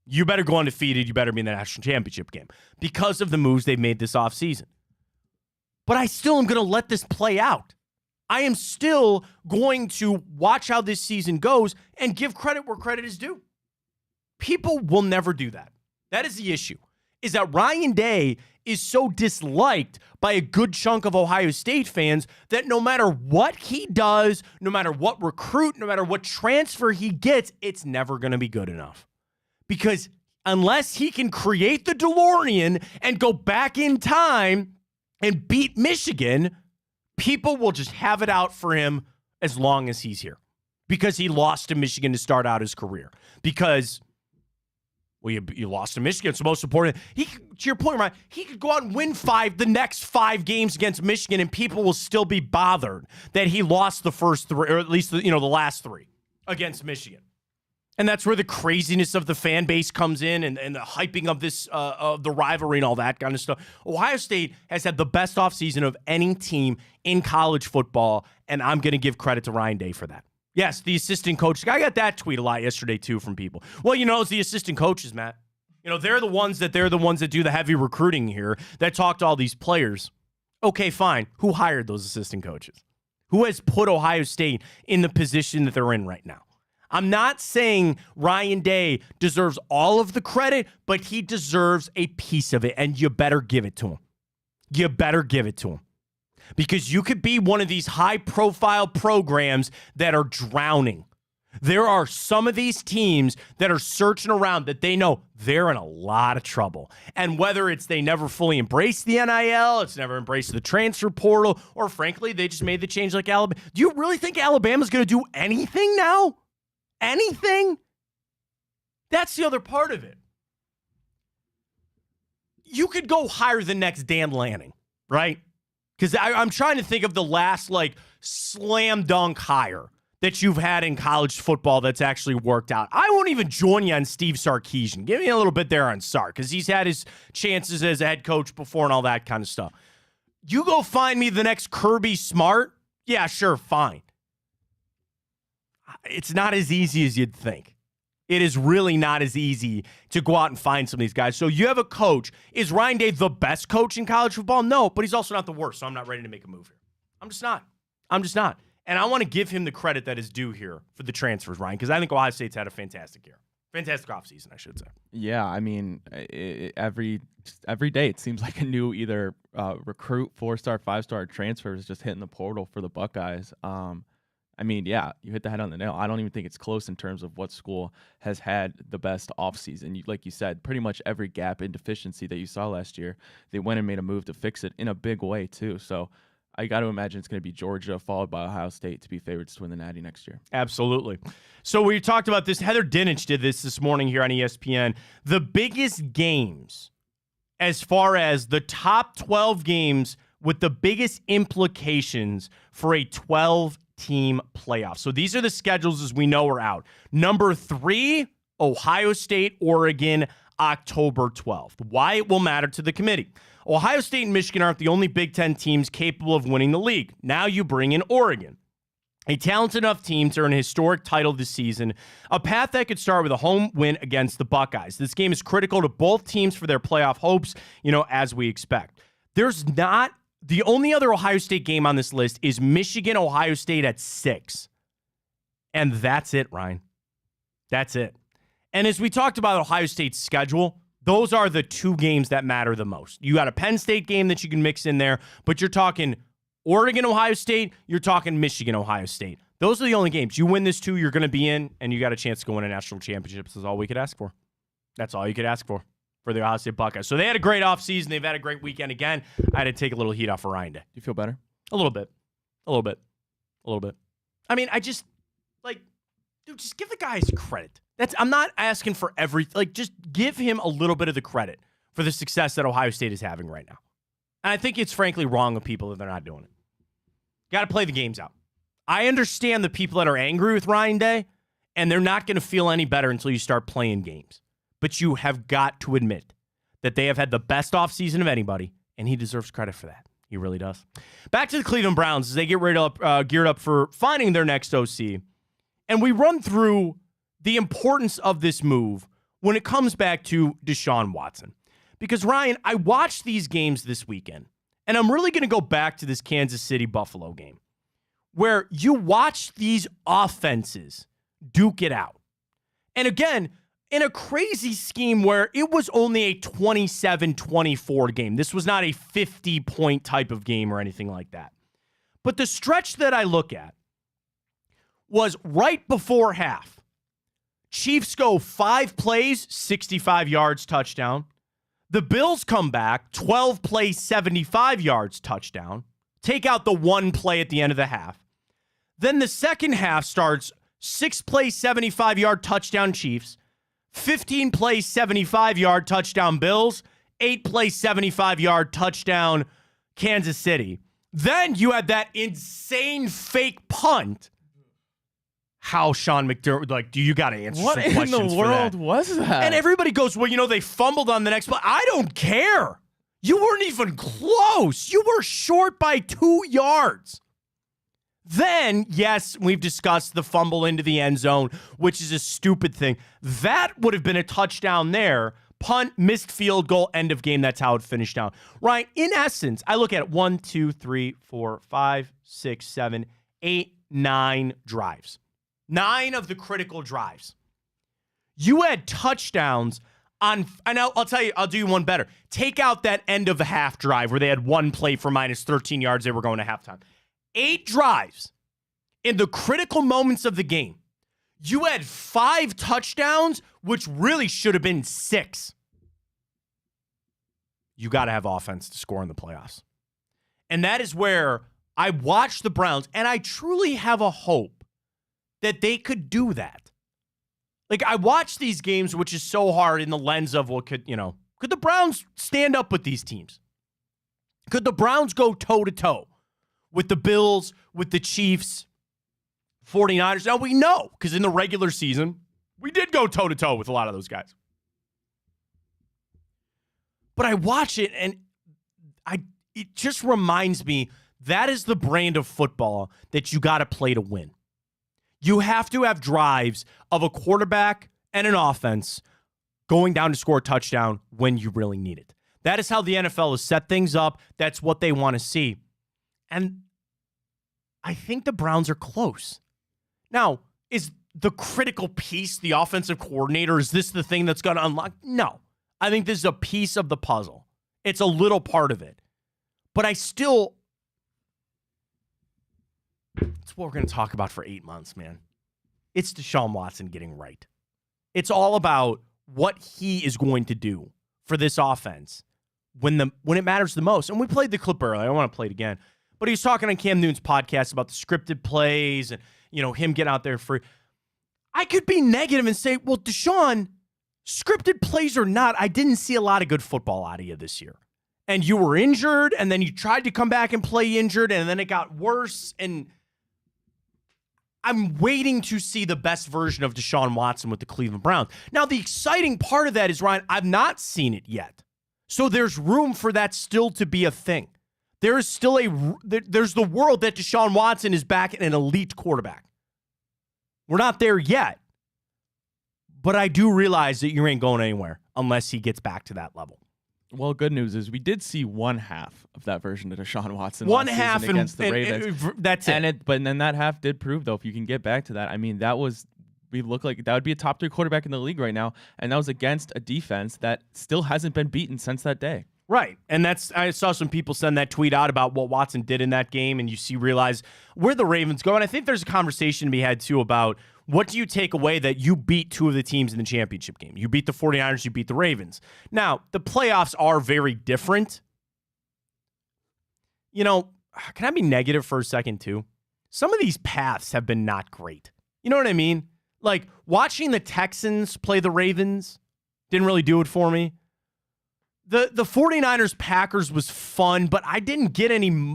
You better go undefeated. You better be in the national championship game because of the moves they've made this offseason. But I still am going to let this play out. I am still going to watch how this season goes and give credit where credit is due. People will never do that. That is the issue, is that Ryan Day is so disliked by a good chunk of Ohio State fans that no matter what he does, no matter what recruit, no matter what transfer he gets, it's never going to be good enough. Because unless he can create the DeLorean and go back in time and beat Michigan, people will just have it out for him as long as he's here. Because he lost to Michigan to start out his career. Because, well, you lost to Michigan. It's the most important. To your point, Ryan, he could go out and win the next 5 games against Michigan, and people will still be bothered that he lost the first 3, or at least the last 3 against Michigan. And that's where the craziness of the fan base comes in, and the hyping of this of the rivalry and all that kind of stuff. Ohio State has had the best offseason of any team in college football, and I'm going to give credit to Ryan Day for that. Yes, the assistant coach. I got that tweet a lot yesterday, too, from people. Well, it's the assistant coaches, Matt. They're the ones that do the heavy recruiting here, that talk to all these players. Okay, fine. Who hired those assistant coaches? Who has put Ohio State in the position that they're in right now? I'm not saying Ryan Day deserves all of the credit, but he deserves a piece of it, and you better give it to him. You better give it to him. Because you could be one of these high-profile programs that are drowning. There are some of these teams that are searching around that they know they're in a lot of trouble. And whether it's they never fully embraced the NIL, it's never embraced the transfer portal, or frankly, they just made the change like Alabama. Do you really think Alabama's going to do anything now? Anything? That's the other part of it. You could go hire the next Dan Lanning, right? Because I'm trying to think of the last, slam dunk hire that you've had in college football that's actually worked out. I won't even join you on Steve Sarkisian. Give me a little bit there on Sark, because he's had his chances as a head coach before and all that kind of stuff. You go find me the next Kirby Smart? Yeah, sure, fine. It's not as easy as you'd think. It is really not as easy to go out and find some of these guys. So you have a coach. Is Ryan Day the best coach in college football? No, but he's also not the worst, so I'm not ready to make a move here. I'm just not. And I want to give him the credit that is due here for the transfers, Ryan, because I think Ohio State's had a fantastic year. Fantastic offseason, I should say. Yeah, I mean, every day it seems like a new either recruit, 4-star, 5-star transfer is just hitting the portal for the Buckeyes. I mean, yeah, you hit the head on the nail. I don't even think it's close in terms of what school has had the best offseason. Like you said, pretty much every gap and deficiency that you saw last year, they went and made a move to fix it in a big way, too. So I got to imagine it's going to be Georgia followed by Ohio State to be favorites to win the Natty next year. Absolutely. So we talked about this. Heather Dinich did this morning here on ESPN. The biggest games, as far as the top 12 games with the biggest implications for a 12-team playoff. So these are the schedules as we know are out. Number 3, Ohio State, Oregon, October 12th. Why it will matter to the committee. Ohio State and Michigan aren't the only Big Ten teams capable of winning the league. Now you bring in Oregon, a talented enough team to earn a historic title this season, a path that could start with a home win against the Buckeyes. This game is critical to both teams for their playoff hopes, as we expect. The only other Ohio State game on this list is Michigan-Ohio State at 6. And that's it, Ryan. That's it. And as we talked about Ohio State's schedule, those are the 2 games that matter the most. You got a Penn State game that you can mix in there, but you're talking Oregon-Ohio State, you're talking Michigan-Ohio State. Those are the only games. You win this 2, you're going to be in, and you got a chance to go win a national championship. That's all we could ask for. That's all you could ask for the Ohio State Buckeyes. So they had a great offseason. They've had a great weekend again. I had to take a little heat off of Ryan Day. Do you feel better? A little bit. I mean, just give the guys credit. I'm not asking for just give him a little bit of the credit for the success that Ohio State is having right now. And I think it's frankly wrong of people that they're not doing it. Got to play the games out. I understand the people that are angry with Ryan Day, and they're not going to feel any better until you start playing games. But you have got to admit that they have had the best offseason of anybody, and he deserves credit for that. He really does. Back to the Cleveland Browns as they get geared up for finding their next OC. And we run through the importance of this move when it comes back to Deshaun Watson. Because, Ryan, I watched these games this weekend, and I'm really going to go back to this Kansas City-Buffalo game, where you watch these offenses duke it out. And again, in a crazy scheme where it was only a 27-24 game. This was not a 50-point type of game or anything like that. But the stretch that I look at was right before half. Chiefs go 5 plays, 65 yards, touchdown. The Bills come back, 12 plays, 75 yards, touchdown. Take out the 1 play at the end of the half. Then the second half starts 6 plays, 75-yard touchdown Chiefs, 15 plays, 75-yard touchdown Bills, 8 plays, 75-yard touchdown Kansas City. Then you had that insane fake punt. How Sean McDermott, like, do you got to answer What some in questions the for world that? was that? And everybody goes, well, they fumbled on the next play. I don't care. You weren't even close. You were short by 2 yards. Then, yes, we've discussed the fumble into the end zone, which is a stupid thing. That would have been a touchdown there. Punt, missed field goal, end of game. That's how it finished down. Ryan, in essence, I look at it 1, 2, 3, 4, 5, 6, 7, 8, 9 drives. 9 of the critical drives. You had touchdowns on, and I'll tell you, I'll do you one better. Take out that end of the half drive where they had 1 play for minus 13 yards. They were going to halftime. 8 drives in the critical moments of the game. You had 5 touchdowns, which really should have been 6. You got to have offense to score in the playoffs. And that is where I watch the Browns, and I truly have a hope that they could do that. Like, I watch these games, which is so hard in the lens of, well, could the Browns stand up with these teams? Could the Browns go toe-to-toe with the Bills, with the Chiefs, 49ers? Now, we know, because in the regular season, we did go toe-to-toe with a lot of those guys. But I watch it, and it just reminds me that is the brand of football that you got to play to win. You have to have drives of a quarterback and an offense going down to score a touchdown when you really need it. That is how the NFL has set things up. That's what they want to see. And I think the Browns are close. Now, is the critical piece the offensive coordinator? Is this the thing that's going to unlock? No. I think this is a piece of the puzzle. It's a little part of it. But it's what we're going to talk about for 8 months, man. It's Deshaun Watson getting right. It's all about what he is going to do for this offense when it matters the most. And we played the clip earlier. I don't want to play it again. But he was talking on Cam Newton's podcast about the scripted plays and, him getting out there free. I could be negative and say, well, Deshaun, scripted plays or not, I didn't see a lot of good football out of you this year. And you were injured, and then you tried to come back and play injured, and then it got worse. And I'm waiting to see the best version of Deshaun Watson with the Cleveland Browns. Now, the exciting part of that is, Ryan, I've not seen it yet. So there's room for that still to be a thing. There is still there's the world that Deshaun Watson is back an elite quarterback. We're not there yet. But I do realize that you ain't going anywhere unless he gets back to that level. Well, good news is we did see 1/2 of that version of Deshaun Watson one last half season against the Ravens. That's it. But then that half did prove, though, if you can get back to that, I mean, we look like that would be a top 3 quarterback in the league right now, and that was against a defense that still hasn't been beaten since that day. Right. And I saw some people send that tweet out about what Watson did in that game, and realize where the Ravens go. And I think there's a conversation to be had, too, about what do you take away that you beat 2 of the teams in the championship game? You beat the 49ers, you beat the Ravens. Now, the playoffs are very different. Can I be negative for a second, too? Some of these paths have been not great. You know what I mean? Like, watching the Texans play the Ravens didn't really do it for me. The 49ers Packers was fun, but I didn't get any.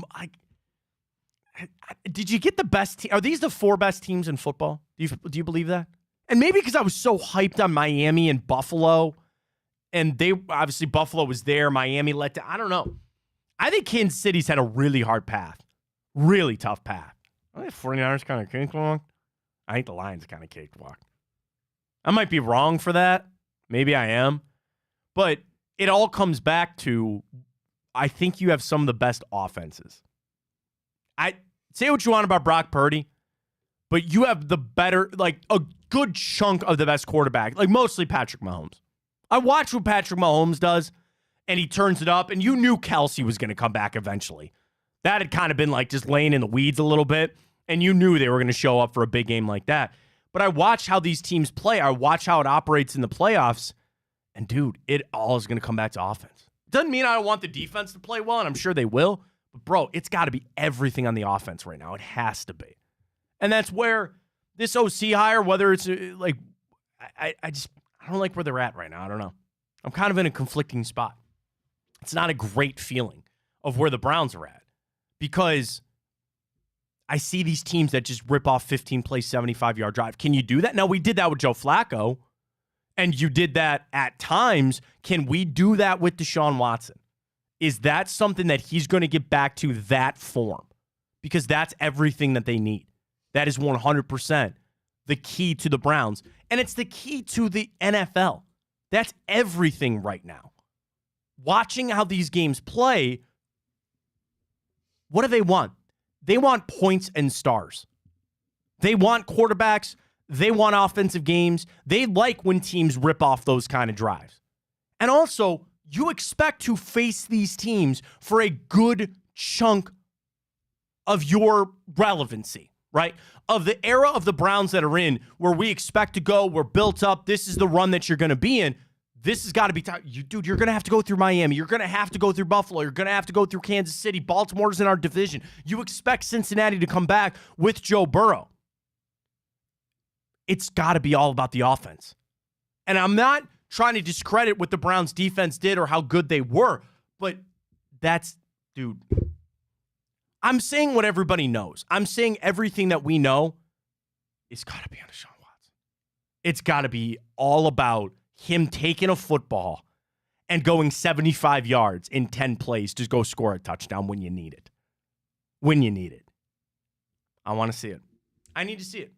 Did you get the best team? Are these the 4 best teams in football? Do you believe that? And maybe because I was so hyped on Miami and Buffalo, and they obviously Buffalo was there, Miami let down. I don't know. I think Kansas City's had a really hard path, really tough path. I think 49ers kind of cakewalk. I think the Lions kind of cakewalk. I might be wrong for that, Maybe I am. But it all comes back to, I think you have some of the best offenses. I say what you want about Brock Purdy, but you have the better, like a good chunk of the best quarterback, like mostly Patrick Mahomes. I watch what Patrick Mahomes does, and he turns it up, and you knew Kelsey was going to come back eventually. That had kind of been like just laying in the weeds a little bit, and you knew they were going to show up for a big game like that. But I watch how these teams play. I watch how it operates in the playoffs, and dude, it all is going to come back to offense. Doesn't mean I don't want the defense to play well, and I'm sure they will. But, bro, it's got to be everything on the offense right now. It has to be. And that's where this OC hire, whether it's like, I don't like where they're at right now. I don't know. I'm kind of in a conflicting spot. It's not a great feeling of where the Browns are at because I see these teams that just rip off 15-play, 75-yard drive. Can you do that? Now, we did that with Joe Flacco, and you did that at times. Can we do that with Deshaun Watson? Is that something that he's going to get back to that form? Because that's everything that they need. That is 100% the key to the Browns. And it's the key to the NFL. That's everything right now. Watching how these games play, what do they want? They want points and stars. They want quarterbacks. They want offensive games. They like when teams rip off those kind of drives. And also, you expect to face these teams for a good chunk of your relevancy, right? Of the era of the Browns that are in, where we expect to go, we're built up, this is the run that you're going to be in. This has got to be time. Dude, you're going to have to go through Miami. You're going to have to go through Buffalo. You're going to have to go through Kansas City. Baltimore's in our division. You expect Cincinnati to come back with Joe Burrow. It's got to be all about the offense. And I'm not trying to discredit what the Browns defense did or how good they were, but that's, dude, I'm saying what everybody knows. I'm saying everything that we know. It's got to be on Deshaun Watson. It's got to be all about him taking a football and going 75 yards in 10 plays to go score a touchdown when you need it. When you need it. I want to see it. I need to see it.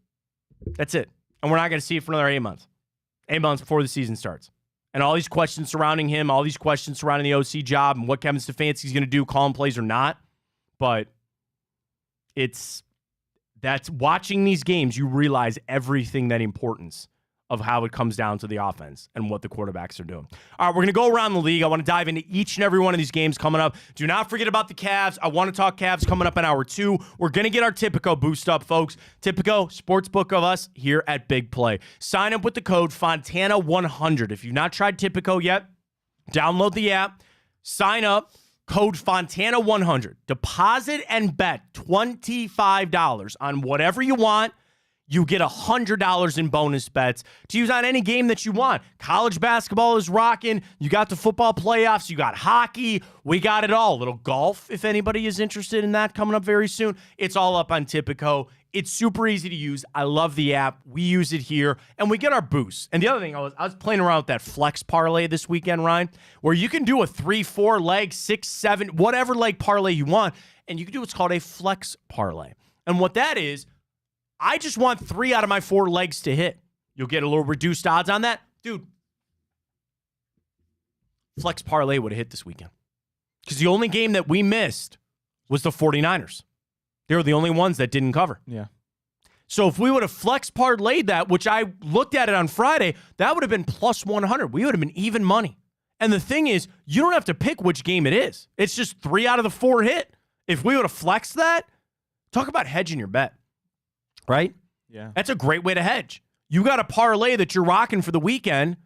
That's it. And we're not going to see it for another 8 months. 8 months before the season starts. And all these questions surrounding him, all these questions surrounding the OC job and what Kevin Stefanski's going to do, call him plays or not. But that's watching these games, you realize everything that importance of how it comes down to the offense and what the quarterbacks are doing. All right, we're going to go around the league. I want to dive into each and every one of these games coming up. Do not forget about the Cavs. I want to talk Cavs coming up in hour 2. We're going to get our Tipico boost up, folks. Tipico, sportsbook of us here at Big Play. Sign up with the code Fontana100. If you've not tried Tipico yet, download the app, sign up, code Fontana100. Deposit and bet $25 on whatever you want. You get $100 in bonus bets to use on any game that you want. College basketball is rocking. You got the football playoffs. You got hockey. We got it all. A little golf, if anybody is interested in that, coming up very soon. It's all up on Tipico. It's super easy to use. I love the app. We use it here, and we get our boosts. And the other thing, I was playing around with that flex parlay this weekend, Ryan, where you can do a 3, 4 leg, 6, 7, whatever leg parlay you want, and you can do what's called a flex parlay. And what that is, I just want 3 out of my 4 legs to hit. You'll get a little reduced odds on that. Dude, flex parlay would have hit this weekend. Because the only game that we missed was the 49ers. They were the only ones that didn't cover. Yeah. So if we would have flex parlayed that, which I looked at it on Friday, that would have been plus 100. We would have been even money. And the thing is, you don't have to pick which game it is. It's just 3 out of the 4 hit. If we would have flexed that, talk about hedging your bet. Right? Yeah. That's a great way to hedge. You got a parlay that you're rocking for the weekend.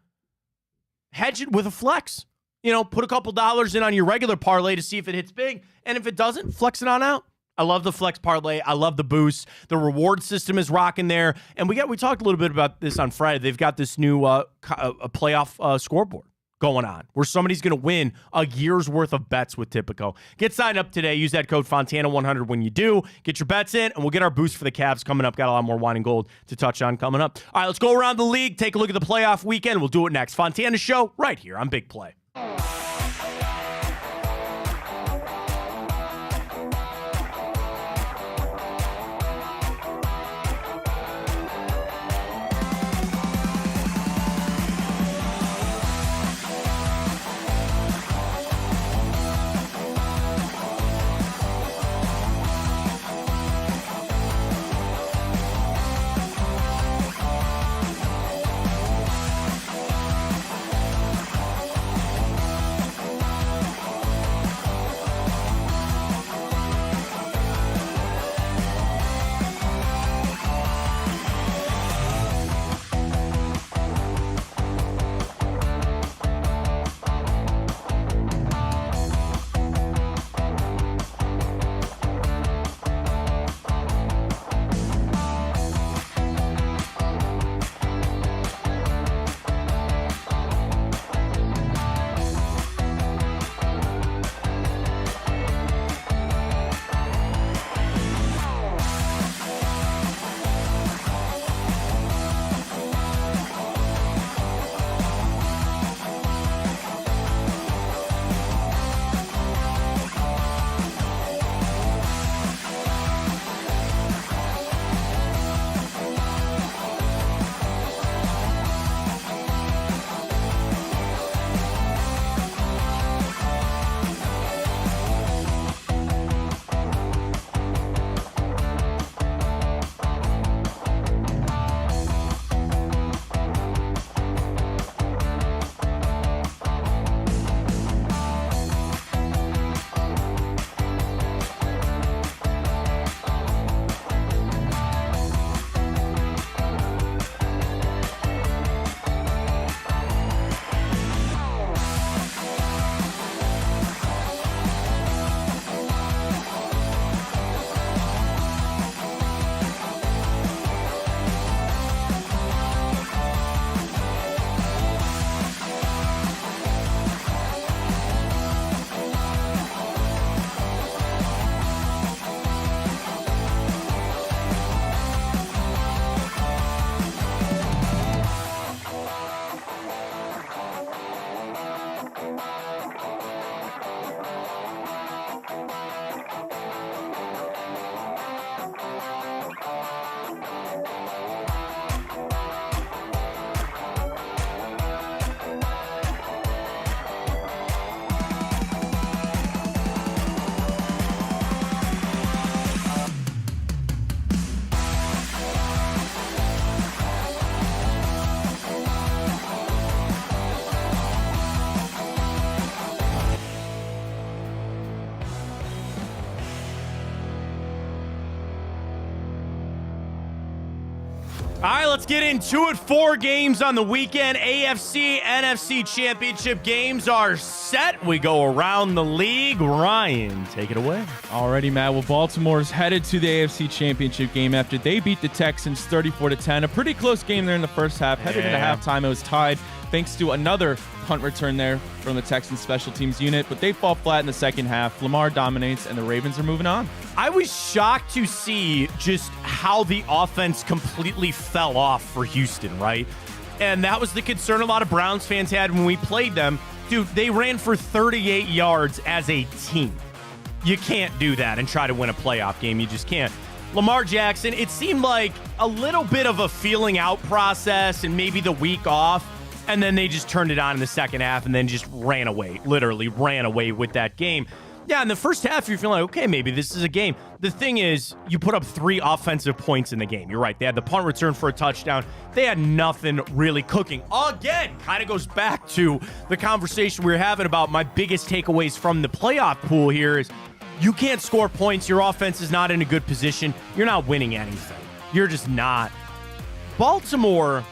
Hedge it with a flex. You know, put a couple dollars in on your regular parlay to see if it hits big. And if it doesn't, flex it on out. I love the flex parlay. I love the boost. The reward system is rocking there. And we talked a little bit about this on Friday. They've got this new playoff scoreboard going on where somebody's going to win a year's worth of bets with Tipico. Get signed up today. Use that code Fontana100 when you do. Get your bets in, and we'll get our boost for the Cavs coming up. Got a lot more wine and gold to touch on coming up. All right, let's go around the league, take a look at the playoff weekend. We'll do it next. Fontana Show right here on Big Play. All right, let's get into it. 4 games on the weekend. AFC, NFC championship games are set. We go around the league. Ryan, take it away. Alrighty, Matt. Well, Baltimore's headed to the AFC championship game after they beat the Texans 34-10. A pretty close game there in the first half. Headed into halftime, it was tied thanks to another punt return there from the Texans special teams unit, but they fall flat in the second half. Lamar dominates, and the Ravens are moving on. I was shocked to see just how the offense completely fell off for Houston, right? And that was the concern a lot of Browns fans had when we played them. Dude, they ran for 38 yards as a team. You can't do that and try to win a playoff game. You just can't. Lamar Jackson, it seemed like a little bit of a feeling out process and maybe the week off. And then they just turned it on in the second half and then just ran away, literally ran away with that game. Yeah, in the first half, you're feeling like, okay, maybe this is a game. The thing is, you put up 3 offensive points in the game. You're right. They had the punt return for a touchdown. They had nothing really cooking. Again, kind of goes back to the conversation we were having about my biggest takeaways from the playoff pool here is you can't score points. Your offense is not in a good position. You're not winning anything. You're just not. Baltimore...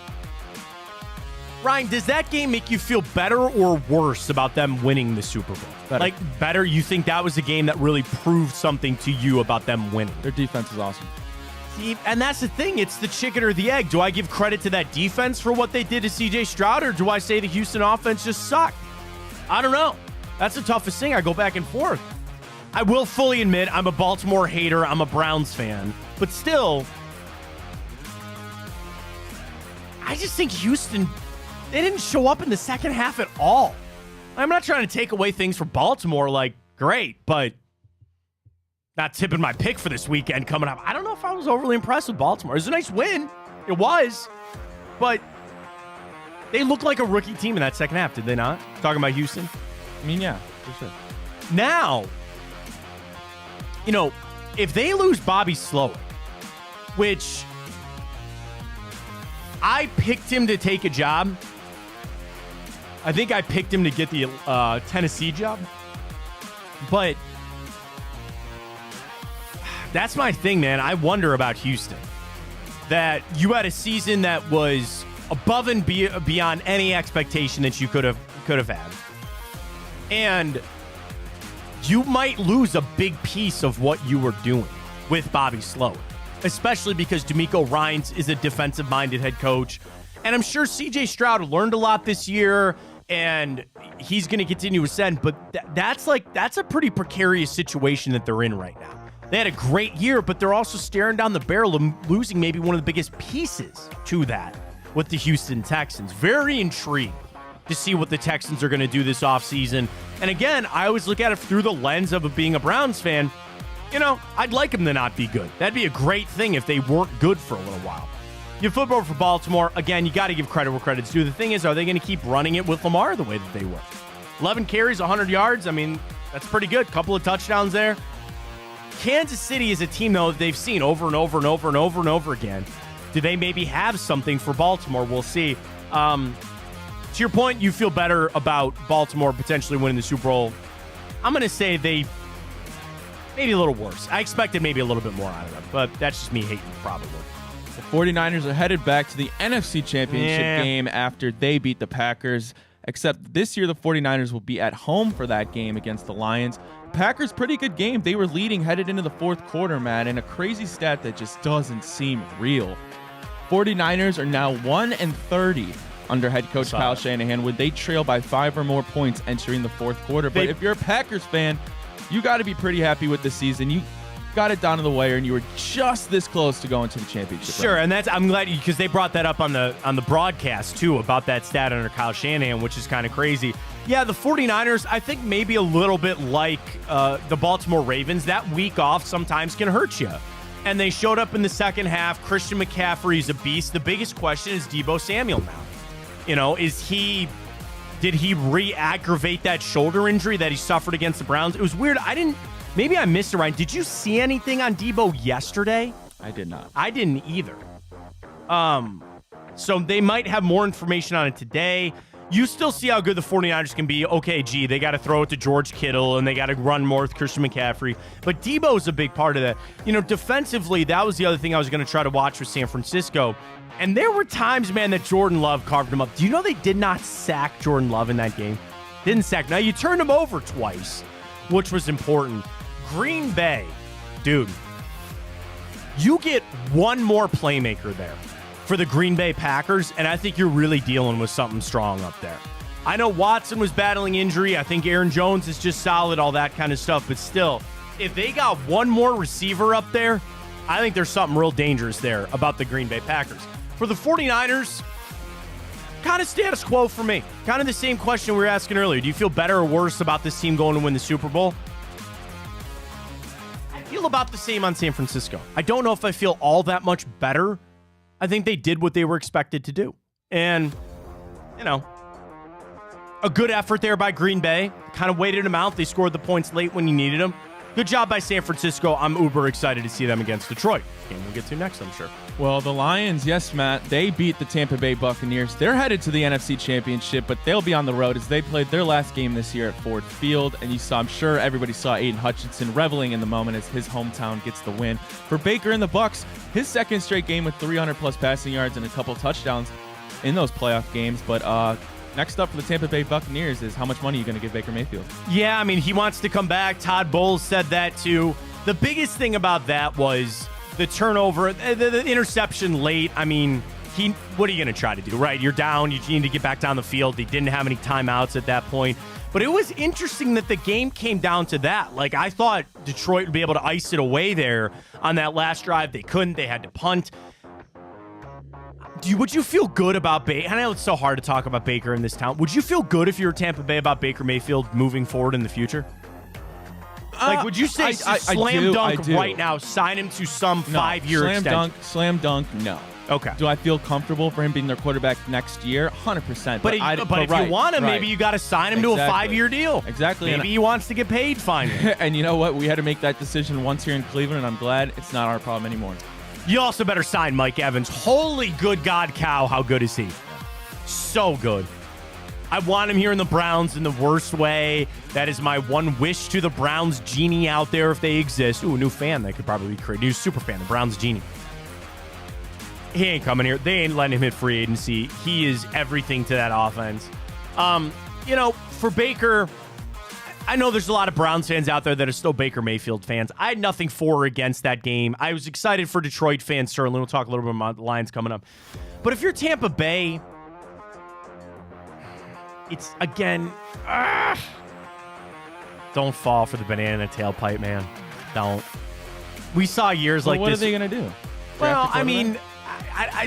Ryan, does that game make you feel better or worse about them winning the Super Bowl? Better. Like, better? You think that was a game that really proved something to you about them winning? Their defense is awesome. See, and that's the thing. It's the chicken or the egg. Do I give credit to that defense for what they did to C.J. Stroud, or do I say the Houston offense just sucked? I don't know. That's the toughest thing. I go back and forth. I will fully admit I'm a Baltimore hater. I'm a Browns fan. But still, I just think Houston... They didn't show up in the second half at all. I'm not trying to take away things from Baltimore, like, great, but not tipping my pick for this weekend coming up. I don't know if I was overly impressed with Baltimore. It was a nice win. It was. But they looked like a rookie team in that second half, did they not? Talking about Houston? I mean, yeah, for sure. Now, if they lose Bobby Slowick, which I picked him to take a job. I think I picked him to get the Tennessee job. But that's my thing, man. I wonder about Houston. That you had a season that was above and beyond any expectation that you could have had. And you might lose a big piece of what you were doing with Bobby Slowick, especially because DeMeco Ryans is a defensive-minded head coach. And I'm sure C.J. Stroud learned a lot this year, and he's going to continue to ascend. But that's a pretty precarious situation that they're in right now. They had a great year, but they're also staring down the barrel of losing maybe one of the biggest pieces to that with the Houston Texans. Very intrigued to see what the Texans are going to do this offseason. And again, I always look at it through the lens of being a Browns fan. I'd like them to not be good. That'd be a great thing if they weren't good for a little while. You flip over for Baltimore. Again, you got to give credit where credit's due. The thing is, are they going to keep running it with Lamar the way that they were? 11 carries, 100 yards. I mean, that's pretty good. Couple of touchdowns there. Kansas City is a team, though, that they've seen over and over and over and over and over again. Do they maybe have something for Baltimore? We'll see. To your point, you feel better about Baltimore potentially winning the Super Bowl. I'm going to say they maybe a little worse. I expected maybe a little bit more out of them, but that's just me hating probably. The 49ers are headed back to the NFC Championship game after they beat the Packers, except this year the 49ers will be at home for that game against the Lions. Packers, pretty good game. They were leading headed into the fourth quarter, Matt, and a crazy stat that just doesn't seem real. 49ers are now 1-30 under head coach Kyle Shanahan, when they trail by 5 or more points entering the fourth quarter. But if you're a Packers fan, you got to be pretty happy with this season. You got it down to the wire, and you were just this close to going to the championship. Sure, and I'm glad because they brought that up on the broadcast too about that stat under Kyle Shanahan, which is kind of crazy. Yeah, the 49ers, I think maybe a little bit like the Baltimore Ravens, that week off sometimes can hurt you. And they showed up in the second half. Christian McCaffrey's a beast. The biggest question is Deebo Samuel now. Did he re-aggravate that shoulder injury that he suffered against the Browns? It was weird. Maybe I missed it, Ryan. Did you see anything on Deebo yesterday? I did not. I didn't either. So they might have more information on it today. You still see how good the 49ers can be. Okay, gee, they got to throw it to George Kittle, and they got to run more with Christian McCaffrey. But Debo's a big part of that. Defensively, that was the other thing I was going to try to watch with San Francisco. And there were times, man, that Jordan Love carved him up. Do you know they did not sack Jordan Love in that game? Didn't sack. Now, you turned him over twice, which was important. Green Bay, dude, you get one more playmaker there for the Green Bay Packers, and I think you're really dealing with something strong up there. I know Watson was battling injury. I think Aaron Jones is just solid, all that kind of stuff. But still, if they got one more receiver up there, I think there's something real dangerous there about the Green Bay Packers. For the 49ers, kind of status quo for me. Kind of the same question we were asking earlier. Do you feel better or worse about this team going to win the Super Bowl? I feel about the same on San Francisco. I don't know if I feel all that much better. I think they did what they were expected to do. And, a good effort there by Green Bay. Kind of waited them out. They scored the points late when you needed them. Good job by San Francisco. I'm uber excited to see them against Detroit. Game we'll get to next, I'm sure. Well, the Lions, yes, Matt, they beat the Tampa Bay Buccaneers. They're headed to the NFC Championship, but they'll be on the road as they played their last game this year at Ford Field. And I'm sure everybody saw Aiden Hutchinson reveling in the moment as his hometown gets the win. For Baker and the Bucs, his second straight game with 300-plus passing yards and a couple touchdowns in those playoff games. But next up for the Tampa Bay Buccaneers is how much money are you going to give Baker Mayfield? Yeah, I mean, he wants to come back. Todd Bowles said that too. The biggest thing about that was the turnover, the interception late. I mean, what are you going to try to do, right? You're down. You need to get back down the field. He didn't have any timeouts at that point. But it was interesting that the game came down to that. Like, I thought Detroit would be able to ice it away there on that last drive. They couldn't. They had to punt. Would you feel good about Baker? I know it's so hard to talk about Baker in this town. Would you feel good if you were Tampa Bay about Baker Mayfield moving forward in the future? Would you say slam dunk right now, sign him to some 5-year extension? Slam dunk, no. Okay. Do I feel comfortable for him being their quarterback next year? 100%. But if you want him, maybe you got to sign him to a 5-year deal. Exactly. Maybe he wants to get paid finally. And you know what? We had to make that decision once here in Cleveland, and I'm glad it's not our problem anymore. You also better sign Mike Evans. Holy good God, cow, how good is he? So good. I want him here in the Browns in the worst way. That is my one wish to the Browns genie out there if they exist. Ooh, a new fan that could probably be created. New super fan, the Browns genie. He ain't coming here. They ain't letting him hit free agency. He is everything to that offense. For Baker, I know there's a lot of Browns fans out there that are still Baker Mayfield fans. I had nothing for or against that game. I was excited for Detroit fans, certainly. We'll talk a little bit about the Lions coming up. But if you're Tampa Bay, it's, again, don't fall for the banana tailpipe, man. Don't. We saw years like this. What are they going to do? Well, I mean,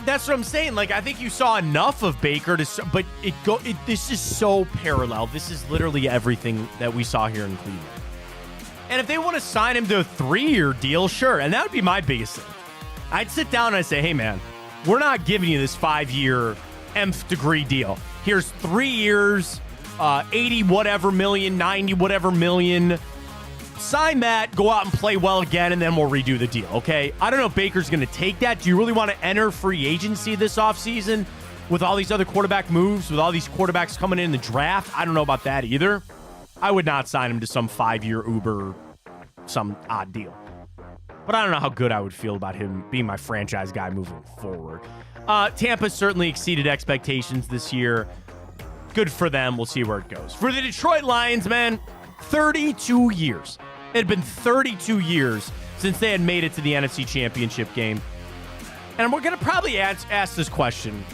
that's what I'm saying. Like, I think you saw enough of Baker but this is so parallel. This is literally everything that we saw here in Cleveland. And if they want to sign him to a 3-year deal, sure. And that would be my biggest thing. I'd sit down and I'd say, hey, man, we're not giving you this 5-year nth degree deal. Here's 3 years, 80 whatever million, 90 whatever million. Sign that, go out and play well again, and then we'll redo the deal, okay? I don't know if Baker's going to take that. Do you really want to enter free agency this offseason with all these other quarterback moves, with all these quarterbacks coming in the draft? I don't know about that either. I would not sign him to some 5-year Uber, some odd deal. But I don't know how good I would feel about him being my franchise guy moving forward. Tampa certainly exceeded expectations this year. Good for them. We'll see where it goes. For the Detroit Lions, man, 32 years. It had been 32 years since they had made it to the NFC Championship game. And we're going to probably ask this question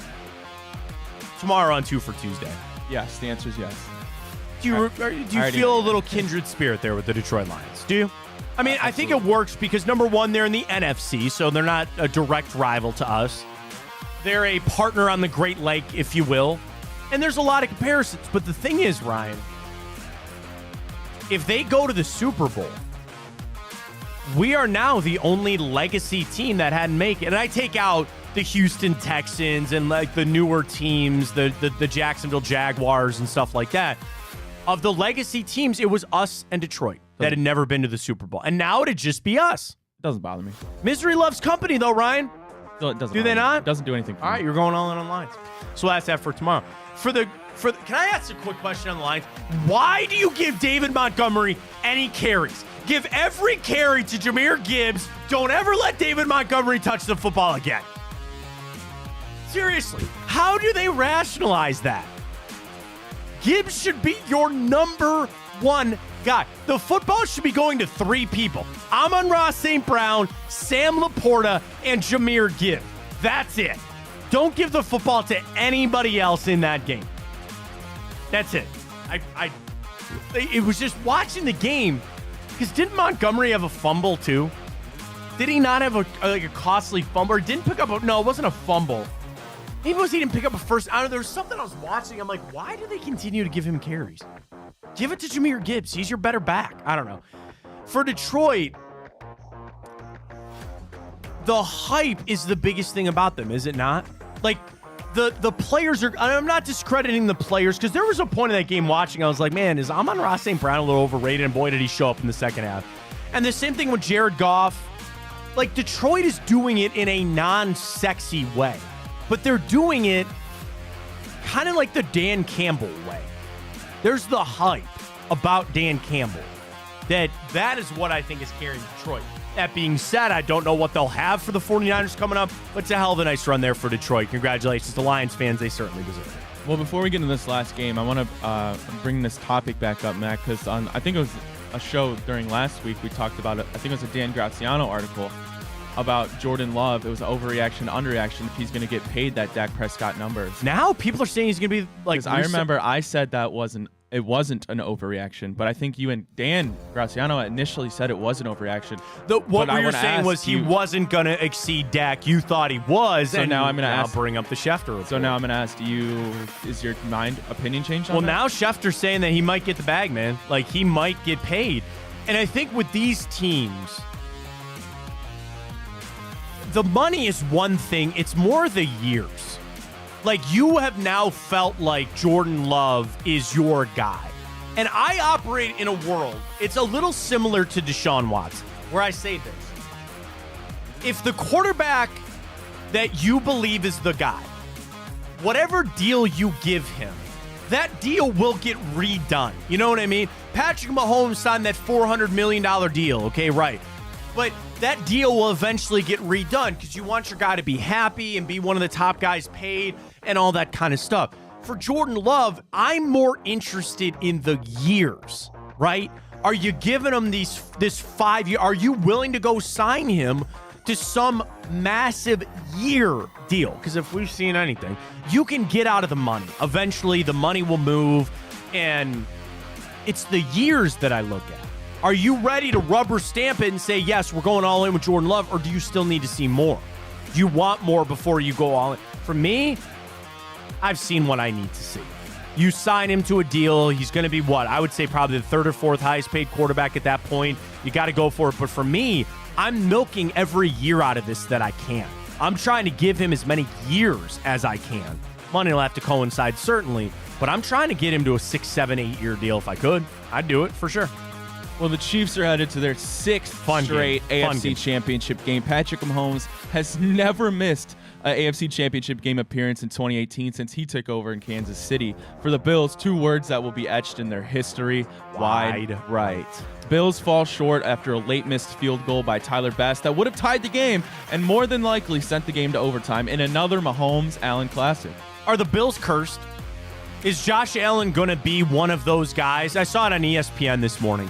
tomorrow on 2 for Tuesday. Yes, the answer is yes. Do you feel a little kindred spirit there with the Detroit Lions? Do you? I mean, I think it works because, number one, they're in the NFC, so they're not a direct rival to us. They're a partner on the Great Lake, if you will. And there's a lot of comparisons. But the thing is, Ryan, if they go to the Super Bowl, we are now the only legacy team that hadn't made it. And I take out the Houston Texans and like the newer teams, the Jacksonville Jaguars and stuff like that. Of the legacy teams, it was us and Detroit that had never been to the Super Bowl. And now it'd just be us. Doesn't bother me. Misery loves company, though, Ryan. It doesn't do they not? It doesn't do anything for me. All right, you're going all in on Lions. So that's that for tomorrow. For the Can I ask a quick question on the line? Why do you give David Montgomery any carries? Give every carry to Jahmyr Gibbs. Don't ever let David Montgomery touch the football again. Seriously, how do they rationalize that? Gibbs should be your number one guy. The football should be going to 3 people. Amon-Ra St. Brown, Sam Laporta, and Jahmyr Gibbs. That's it. Don't give the football to anybody else in that game. That's it. It was just watching the game, because didn't Montgomery have a fumble too? Did he not have a costly fumble? Or didn't pick up no, it wasn't a fumble. Maybe he didn't pick up a first. I don't know. There was something I was watching. I'm like, why do they continue to give him carries? Give it to Jahmyr Gibbs. He's your better back. I don't know. For Detroit, the hype is the biggest thing about them, is it not? Like, the players are, I'm not discrediting the players, because there was a point in that game watching, I was like, man, is Amon-Ra St. Brown a little overrated? And boy, did he show up in the second half. And the same thing with Jared Goff. Like, Detroit is doing it in a non-sexy way, but they're doing it kind of like the Dan Campbell way. There's the hype about Dan Campbell. That is what I think is carrying Detroit. That being said, I don't know what they'll have for the 49ers coming up, but it's a hell of a nice run there for Detroit. Congratulations to Lions fans. They certainly deserve it. Well, before we get into this last game, I want to bring this topic back up, Matt, because I think it was a show during last week we talked about it. I think it was a Dan Graziano article about Jordan Love. It was an overreaction, underreaction if he's going to get paid that Dak Prescott number. Now people are saying he's going to be like. I remember I said that it wasn't an overreaction, but I think you and Dan Graziano initially said it was an overreaction. What we were saying was he wasn't going to exceed Dak. You thought he was. So now I'm going to bring up the Schefter report. So now I'm going to ask you, is your opinion changed on that? Well, now Schefter's saying that he might get the bag, man. Like, he might get paid. And I think with these teams, the money is one thing. It's more the years. Like, you have now felt like Jordan Love is your guy. And I operate in a world, it's a little similar to Deshaun Watson, where I say this. If the quarterback that you believe is the guy, whatever deal you give him, that deal will get redone. You know what I mean? Patrick Mahomes signed that $400 million deal, okay, right. But that deal will eventually get redone because you want your guy to be happy and be one of the top guys paid and all that kind of stuff. For Jordan Love, I'm more interested in the years, right? Are you giving him this 5 year? Are you willing to go sign him to some massive year deal? Because if we've seen anything, you can get out of the money. Eventually, the money will move, and it's the years that I look at. Are you ready to rubber stamp it and say, yes, we're going all in with Jordan Love, or do you still need to see more? Do you want more before you go all in? For me, I've seen what I need to see. You sign him to a deal, he's going to be what? I would say probably the 3rd or 4th highest paid quarterback at that point. You got to go for it. But for me, I'm milking every year out of this that I can. I'm trying to give him as many years as I can. Money will have to coincide, certainly, but I'm trying to get him to a 6, 7, 8 year deal if I could. I'd do it for sure. Well, the Chiefs are headed to their 6th straight AFC Championship game. Patrick Mahomes has never missed an AFC Championship game appearance in 2018 since he took over in Kansas City. For the Bills, 2 words that will be etched in their history: wide right. Bills fall short after a late missed field goal by Tyler Bass that would have tied the game and more than likely sent the game to overtime in another Mahomes-Allen classic. Are the Bills cursed? Is Josh Allen going to be one of those guys? I saw it on ESPN this morning.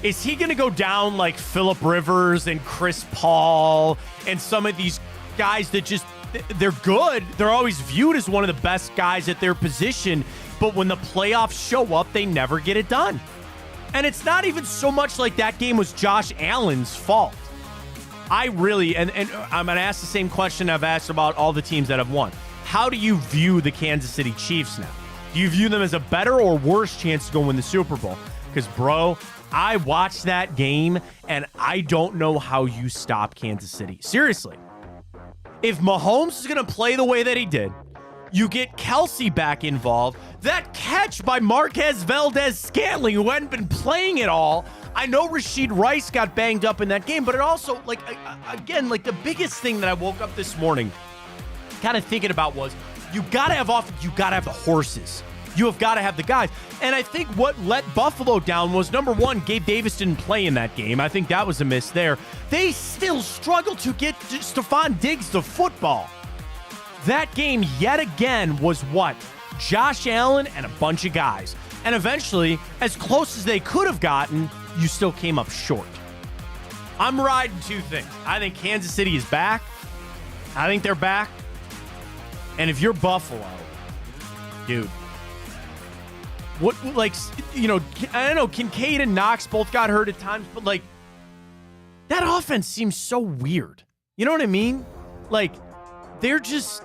Is he going to go down like Phillip Rivers and Chris Paul and some of these guys that just, they're good. They're always viewed as one of the best guys at their position, but when the playoffs show up, they never get it done. And it's not even so much like that game was Josh Allen's fault. I really, and I'm going to ask the same question I've asked about all the teams that have won. How do you view the Kansas City Chiefs now? Do you view them as a better or worse chance to go win the Super Bowl? Because, bro, I watched that game, and I don't know how you stop Kansas City. Seriously. If Mahomes is going to play the way that he did, you get Kelsey back involved. That catch by Marquez Valdez-Scantling, who hadn't been playing at all. I know Rashid Rice got banged up in that game, but it also, like, again, like the biggest thing that I woke up this morning kind of thinking about was you got to have the horses. You have got to have the guys. And I think what let Buffalo down was, number one, Gabe Davis didn't play in that game. I think that was a miss there. They still struggled to get Stephon Diggs the football. That game, yet again, was what? Josh Allen and a bunch of guys. And eventually, as close as they could have gotten, you still came up short. I'm riding two things. I think Kansas City is back. I think they're back. And if you're Buffalo, dude, what, like, you know, I don't know, Kincaid and Knox both got hurt at times, but, like, that offense seems so weird. You know what I mean? Like, they're just,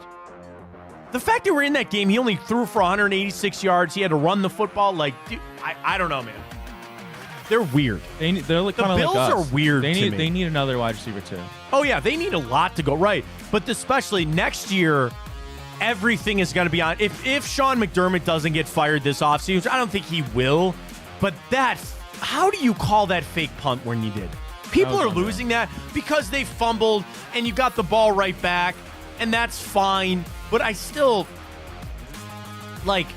the fact that we're in that game, he only threw for 186 yards. He had to run the football. Like, dude, I don't know, man. They're weird. They're like, the kind of Bills like us. are weird They to need me. They need another wide receiver too. Oh, yeah, they need a lot to go right. But especially next year, everything is going to be on. If Sean McDermott doesn't get fired this offseason, I don't think he will. But how do you call that fake punt when you did? People are losing that because they fumbled and you got the ball right back, and that's fine. But I still, like,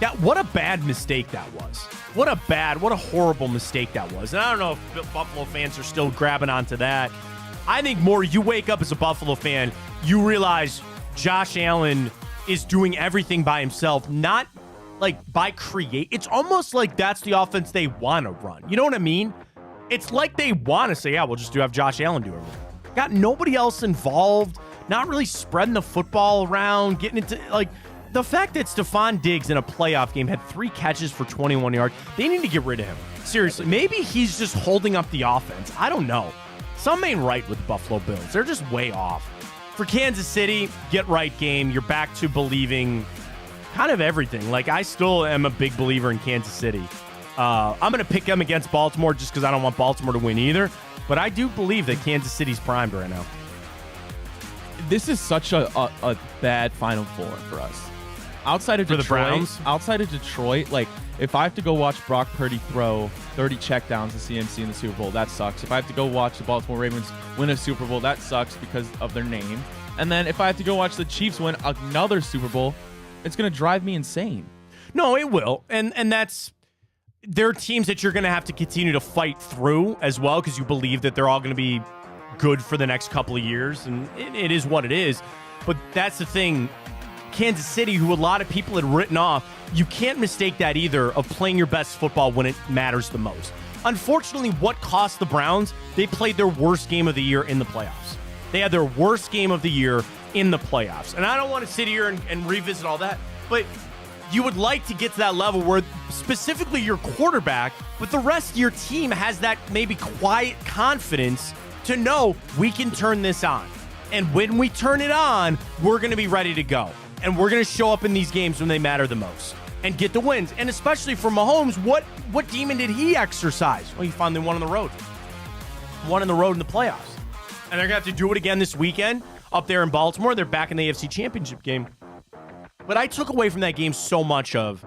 that. What a bad mistake that was. What a horrible mistake that was. And I don't know if Buffalo fans are still grabbing onto that. I think more you wake up as a Buffalo fan, you realize Josh Allen is doing everything by himself, not like by create. It's almost like that's the offense they want to run. You know what I mean? It's like they want to say, yeah, we'll just have Josh Allen do everything. Got nobody else involved, not really spreading the football around, getting into, like, the fact that Stephon Diggs in a playoff game had 3 catches for 21 yards, they need to get rid of him. Seriously, maybe he's just holding up the offense. I don't know. Something ain't right with the Buffalo Bills. They're just way off. For Kansas City, get right game. You're back to believing kind of everything. Like, I still am a big believer in Kansas City. I'm going to pick them against Baltimore just because I don't want Baltimore to win either. But I do believe that Kansas City's primed right now. This is such a bad Final Four for us. Outside of For the Detroit, Browns? like, if I have to go watch Brock Purdy throw 30 checkdowns to CMC in the Super Bowl, that sucks. If I have to go watch the Baltimore Ravens win a Super Bowl, that sucks because of their name. And then if I have to go watch the Chiefs win another Super Bowl, it's going to drive me insane. No, it will. And that's, there are teams that you're going to have to continue to fight through as well because you believe that they're all going to be good for the next couple of years. And it is what it is. But that's the thing. Kansas City, who a lot of people had written off, you can't mistake that either of playing your best football when it matters the most. Unfortunately, what cost the Browns? They played their worst game of the year in the playoffs. They had their worst game of the year in the playoffs. And I don't want to sit here and revisit all that, but you would like to get to that level where specifically your quarterback, but the rest of your team has that maybe quiet confidence to know we can turn this on. And when we turn it on, we're going to be ready to go. And we're going to show up in these games when they matter the most and get the wins. And especially for Mahomes, what demon did he exercise? Well, he finally won on the road. Won on the road in the playoffs. And they're going to have to do it again this weekend up there in Baltimore. They're back in the AFC Championship game. But I took away from that game so much of,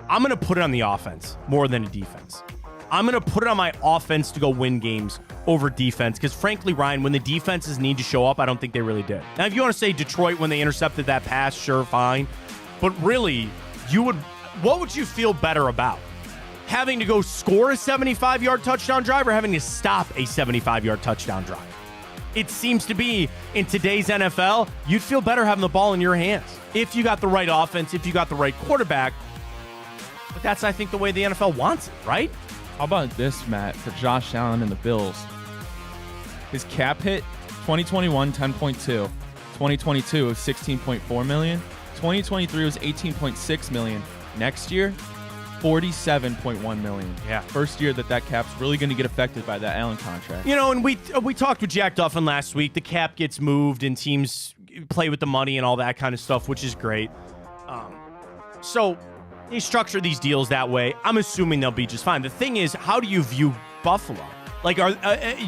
I'm going to put it on the offense more than a defense. I'm going to put it on my offense to go win games over defense because, frankly, Ryan, when the defenses need to show up, I don't think they really did. Now, if you want to say Detroit when they intercepted that pass, sure, fine. But really, what would you feel better about? Having to go score a 75-yard touchdown drive or having to stop a 75-yard touchdown drive? It seems to be, in today's NFL, you'd feel better having the ball in your hands if you got the right offense, if you got the right quarterback. But that's, I think, the way the NFL wants it, right? How about this, Matt, for Josh Allen and the Bills? His cap hit, 2021, 10.2. 2022 was 16.4 million. 2023 was 18.6 million. Next year, 47.1 million. Yeah. First year that cap's really going to get affected by that Allen contract. You know, and we talked with Jack Duffin last week. The cap gets moved and teams play with the money and all that kind of stuff, which is great. So they structure these deals that way. I'm assuming they'll be just fine. The thing is, how do you view Buffalo? Like,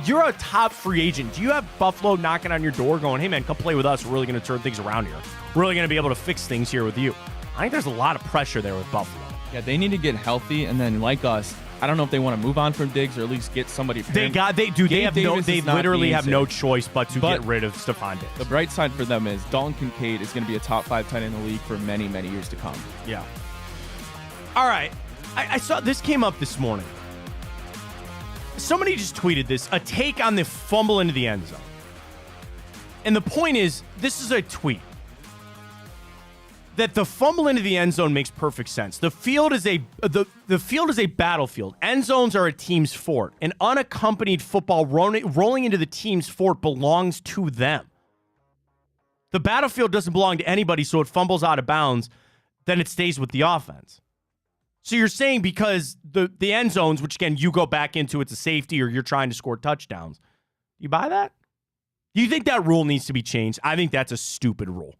you're a top free agent. Do you have Buffalo knocking on your door going, hey, man, come play with us. We're really going to turn things around here. We're really going to be able to fix things here with you. I think there's a lot of pressure there with Buffalo. Yeah, they need to get healthy, and then, like us, I don't know if they want to move on from Diggs or at least get somebody for him. They literally have no choice but to get rid of Stephon Diggs. The bright side for them is Dalton Kincaid is going to be a top 5 tight end in the league for many, many years to come. Yeah. All right. I saw this came up this morning. Somebody just tweeted this, a take on the fumble into the end zone. And the point is, this is a tweet. That the fumble into the end zone makes perfect sense. The field is a battlefield. End zones are a team's fort. An unaccompanied football rolling into the team's fort belongs to them. The battlefield doesn't belong to anybody, so it fumbles out of bounds, then it stays with the offense. So you're saying because the end zones, which again you go back into, it's a safety or you're trying to score touchdowns. You buy that? Do you think that rule needs to be changed? I think that's a stupid rule.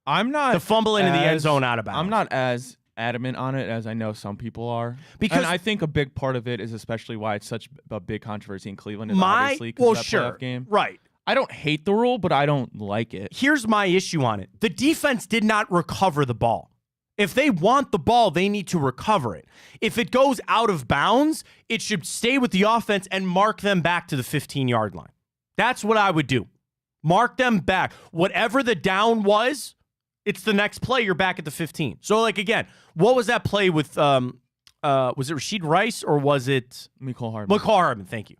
I'm not the fumble into the end zone out of bounds. I'm not as adamant on it as I know some people are, because I think a big part of it is especially why it's such a big controversy in Cleveland. Is obviously because of that playoff game. Right. I don't hate the rule, but I don't like it. Here's my issue on it: the defense did not recover the ball. If they want the ball, they need to recover it. If it goes out of bounds, it should stay with the offense and mark them back to the 15-yard line. That's what I would do. Mark them back. Whatever the down was. It's the next play, you're back at the 15. So, like, again, what was that play with, was it Rashid Rice or was it? Mecole Hardman. Mecole Hardman, thank you.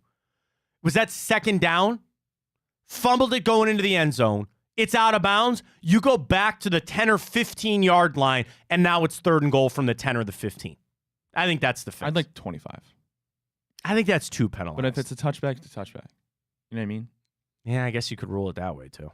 Was that second down? Fumbled it going into the end zone. It's out of bounds. You go back to the 10 or 15-yard line, and now it's 3rd and goal from the 10 or the 15. I think that's the fix. I'd like 25. I think that's too penalized. But if it's a touchback, it's a touchback. You know what I mean? Yeah, I guess you could rule it that way, too.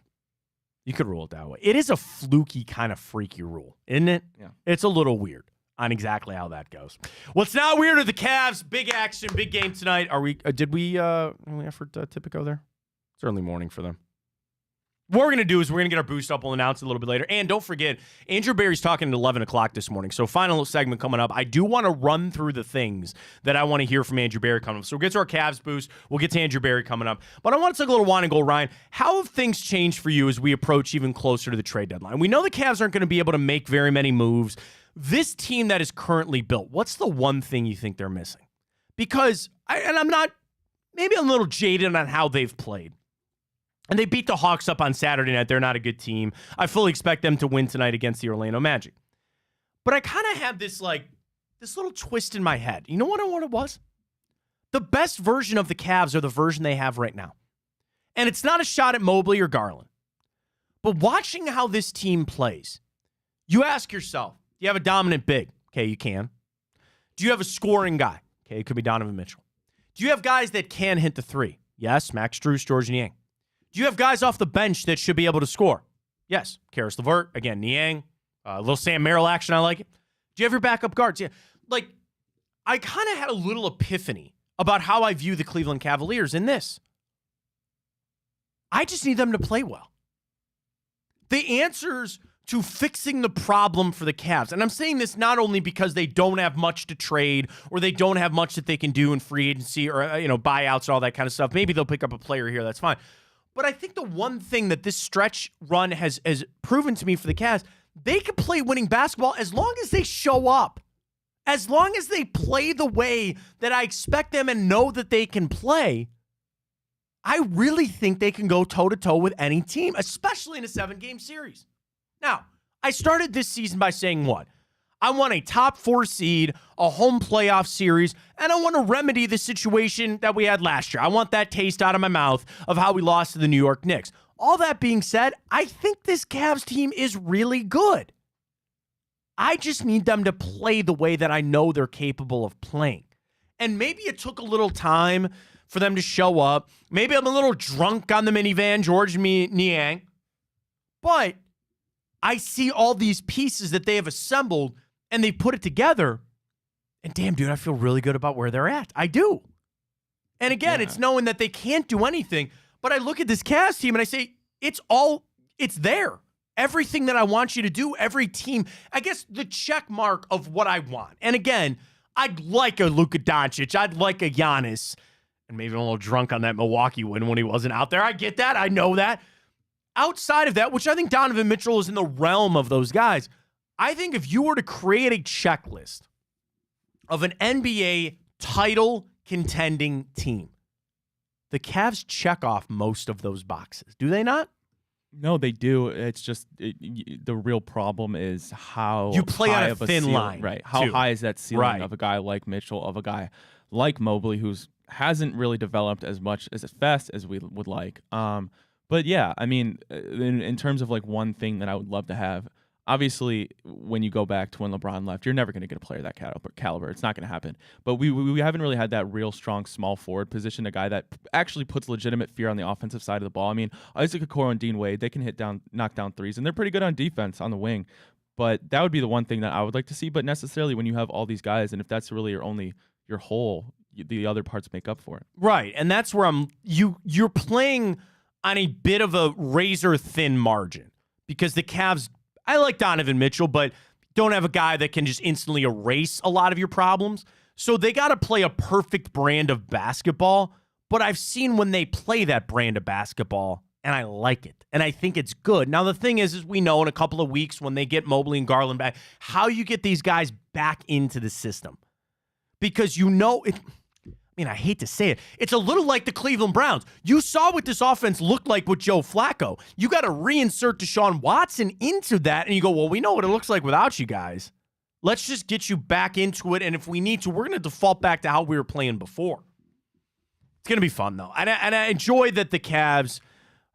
You could rule it that way. It is a fluky kind of freaky rule, isn't it? Yeah. It's a little weird on exactly how that goes. What's now weird are the Cavs. Big action, big game tonight. Are we? Did we effort Tipico there? It's early morning for them. What we're going to do is we're going to get our boost up. We'll announce it a little bit later. And don't forget, Andrew Barry's talking at 11 o'clock this morning. So final segment coming up. I do want to run through the things that I want to hear from Andrew Barry coming up. So we'll get to our Cavs boost. We'll get to Andrew Barry coming up. But I want to take a little wine and go, Ryan. How have things changed for you as we approach even closer to the trade deadline? We know the Cavs aren't going to be able to make very many moves. This team that is currently built, what's the one thing you think they're missing? Because, I'm a little jaded on how they've played. And they beat the Hawks up on Saturday night. They're not a good team. I fully expect them to win tonight against the Orlando Magic. But I kind of have this little twist in my head. You know what it was? The best version of the Cavs are the version they have right now. And it's not a shot at Mobley or Garland. But watching how this team plays, you ask yourself, do you have a dominant big? Okay, you can. Do you have a scoring guy? Okay, it could be Donovan Mitchell. Do you have guys that can hit the three? Yes, Max Strus, George Niang. Do you have guys off the bench that should be able to score? Yes. Karis LeVert, again, Niang, a little Sam Merrill action, I like it. Do you have your backup guards? Yeah. I kind of had a little epiphany about how I view the Cleveland Cavaliers in this. I just need them to play well. The answers to fixing the problem for the Cavs, and I'm saying this not only because they don't have much to trade or they don't have much that they can do in free agency or buyouts and all that kind of stuff. Maybe they'll pick up a player here, that's fine. But I think the one thing that this stretch run has proven to me for the Cavs, they can play winning basketball as long as they show up. As long as they play the way that I expect them and know that they can play, I really think they can go toe-to-toe with any team, especially in a 7-game series. Now, I started this season by saying what? I want a top 4 seed, a home playoff series, and I want to remedy the situation that we had last year. I want that taste out of my mouth of how we lost to the New York Knicks. All that being said, I think this Cavs team is really good. I just need them to play the way that I know they're capable of playing. And maybe it took a little time for them to show up. Maybe I'm a little drunk on the minivan, George Niang. But I see all these pieces that they have assembled and they put it together. And damn, dude, I feel really good about where they're at. I do. And again, It's knowing that they can't do anything. But I look at this Cavs team and I say, it's there. Everything that I want you to do, every team, I guess the check mark of what I want. And again, I'd like a Luka Doncic. I'd like a Giannis. And maybe I'm a little drunk on that Milwaukee win when he wasn't out there. I get that. I know that. Outside of that, which I think Donovan Mitchell is in the realm of those guys, I think if you were to create a checklist of an NBA title contending team. The Cavs check off most of those boxes, do they not? No, they do. It's just the real problem is how you play high on a of thin ceiling, line, right? How too. high is that ceiling Right. of a guy like Mitchell, of a guy like Mobley, who's hasn't really developed as much as fast as we would like. But yeah, I mean, in terms of like one thing that I would love to have, obviously, when you go back to when LeBron left, you're never going to get a player that caliber. It's not going to happen. But we haven't really had that real strong small forward position, a guy that actually puts legitimate fear on the offensive side of the ball. I mean, Isaac Okoro and Dean Wade, they can knock down threes, and they're pretty good on defense on the wing. But that would be the one thing that I would like to see. But necessarily, when you have all these guys, and if that's really your whole, the other parts make up for it. Right, and that's where you're playing on a bit of a razor thin margin because the Cavs. I like Donovan Mitchell, but don't have a guy that can just instantly erase a lot of your problems. So they got to play a perfect brand of basketball. But I've seen when they play that brand of basketball, and I like it. And I think it's good. Now, the thing is we know in a couple of weeks when they get Mobley and Garland back, how you get these guys back into the system. Because you know it. I mean, I hate to say it. It's a little like the Cleveland Browns. You saw what this offense looked like with Joe Flacco. You got to reinsert Deshaun Watson into that, and you go, well, we know what it looks like without you guys. Let's just get you back into it, and if we need to, we're going to default back to how we were playing before. It's going to be fun, though. And I enjoy that the Cavs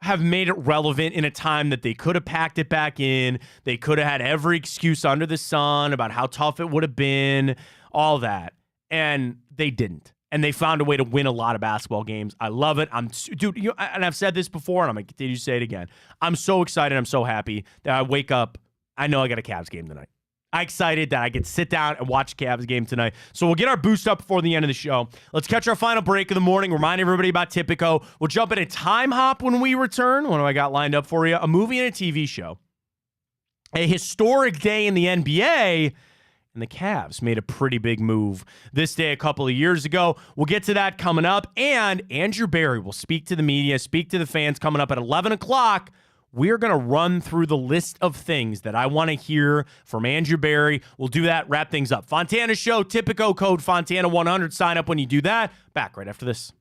have made it relevant in a time that they could have packed it back in. They could have had every excuse under the sun about how tough it would have been, all that, and they didn't. And they found a way to win a lot of basketball games. I love it. Dude, and I've said this before, and I'm going to continue to say it again. I'm so excited. I'm so happy that I wake up. I know I got a Cavs game tonight. I'm excited that I get to sit down and watch a Cavs game tonight. So we'll get our boost up before the end of the show. Let's catch our final break of the morning. Remind everybody about Tipico. We'll jump in a time hop when we return. What do I got lined up for you? A movie and a TV show. A historic day in the NBA. And the Cavs made a pretty big move this day a couple of years ago. We'll get to that coming up. And Andrew Barry will speak to the media, speak to the fans coming up at 11 o'clock. We're going to run through the list of things that I want to hear from Andrew Barry. We'll do that, wrap things up. Fontana Show, Tipico code Fontana100. Sign up when you do that. Back right after this.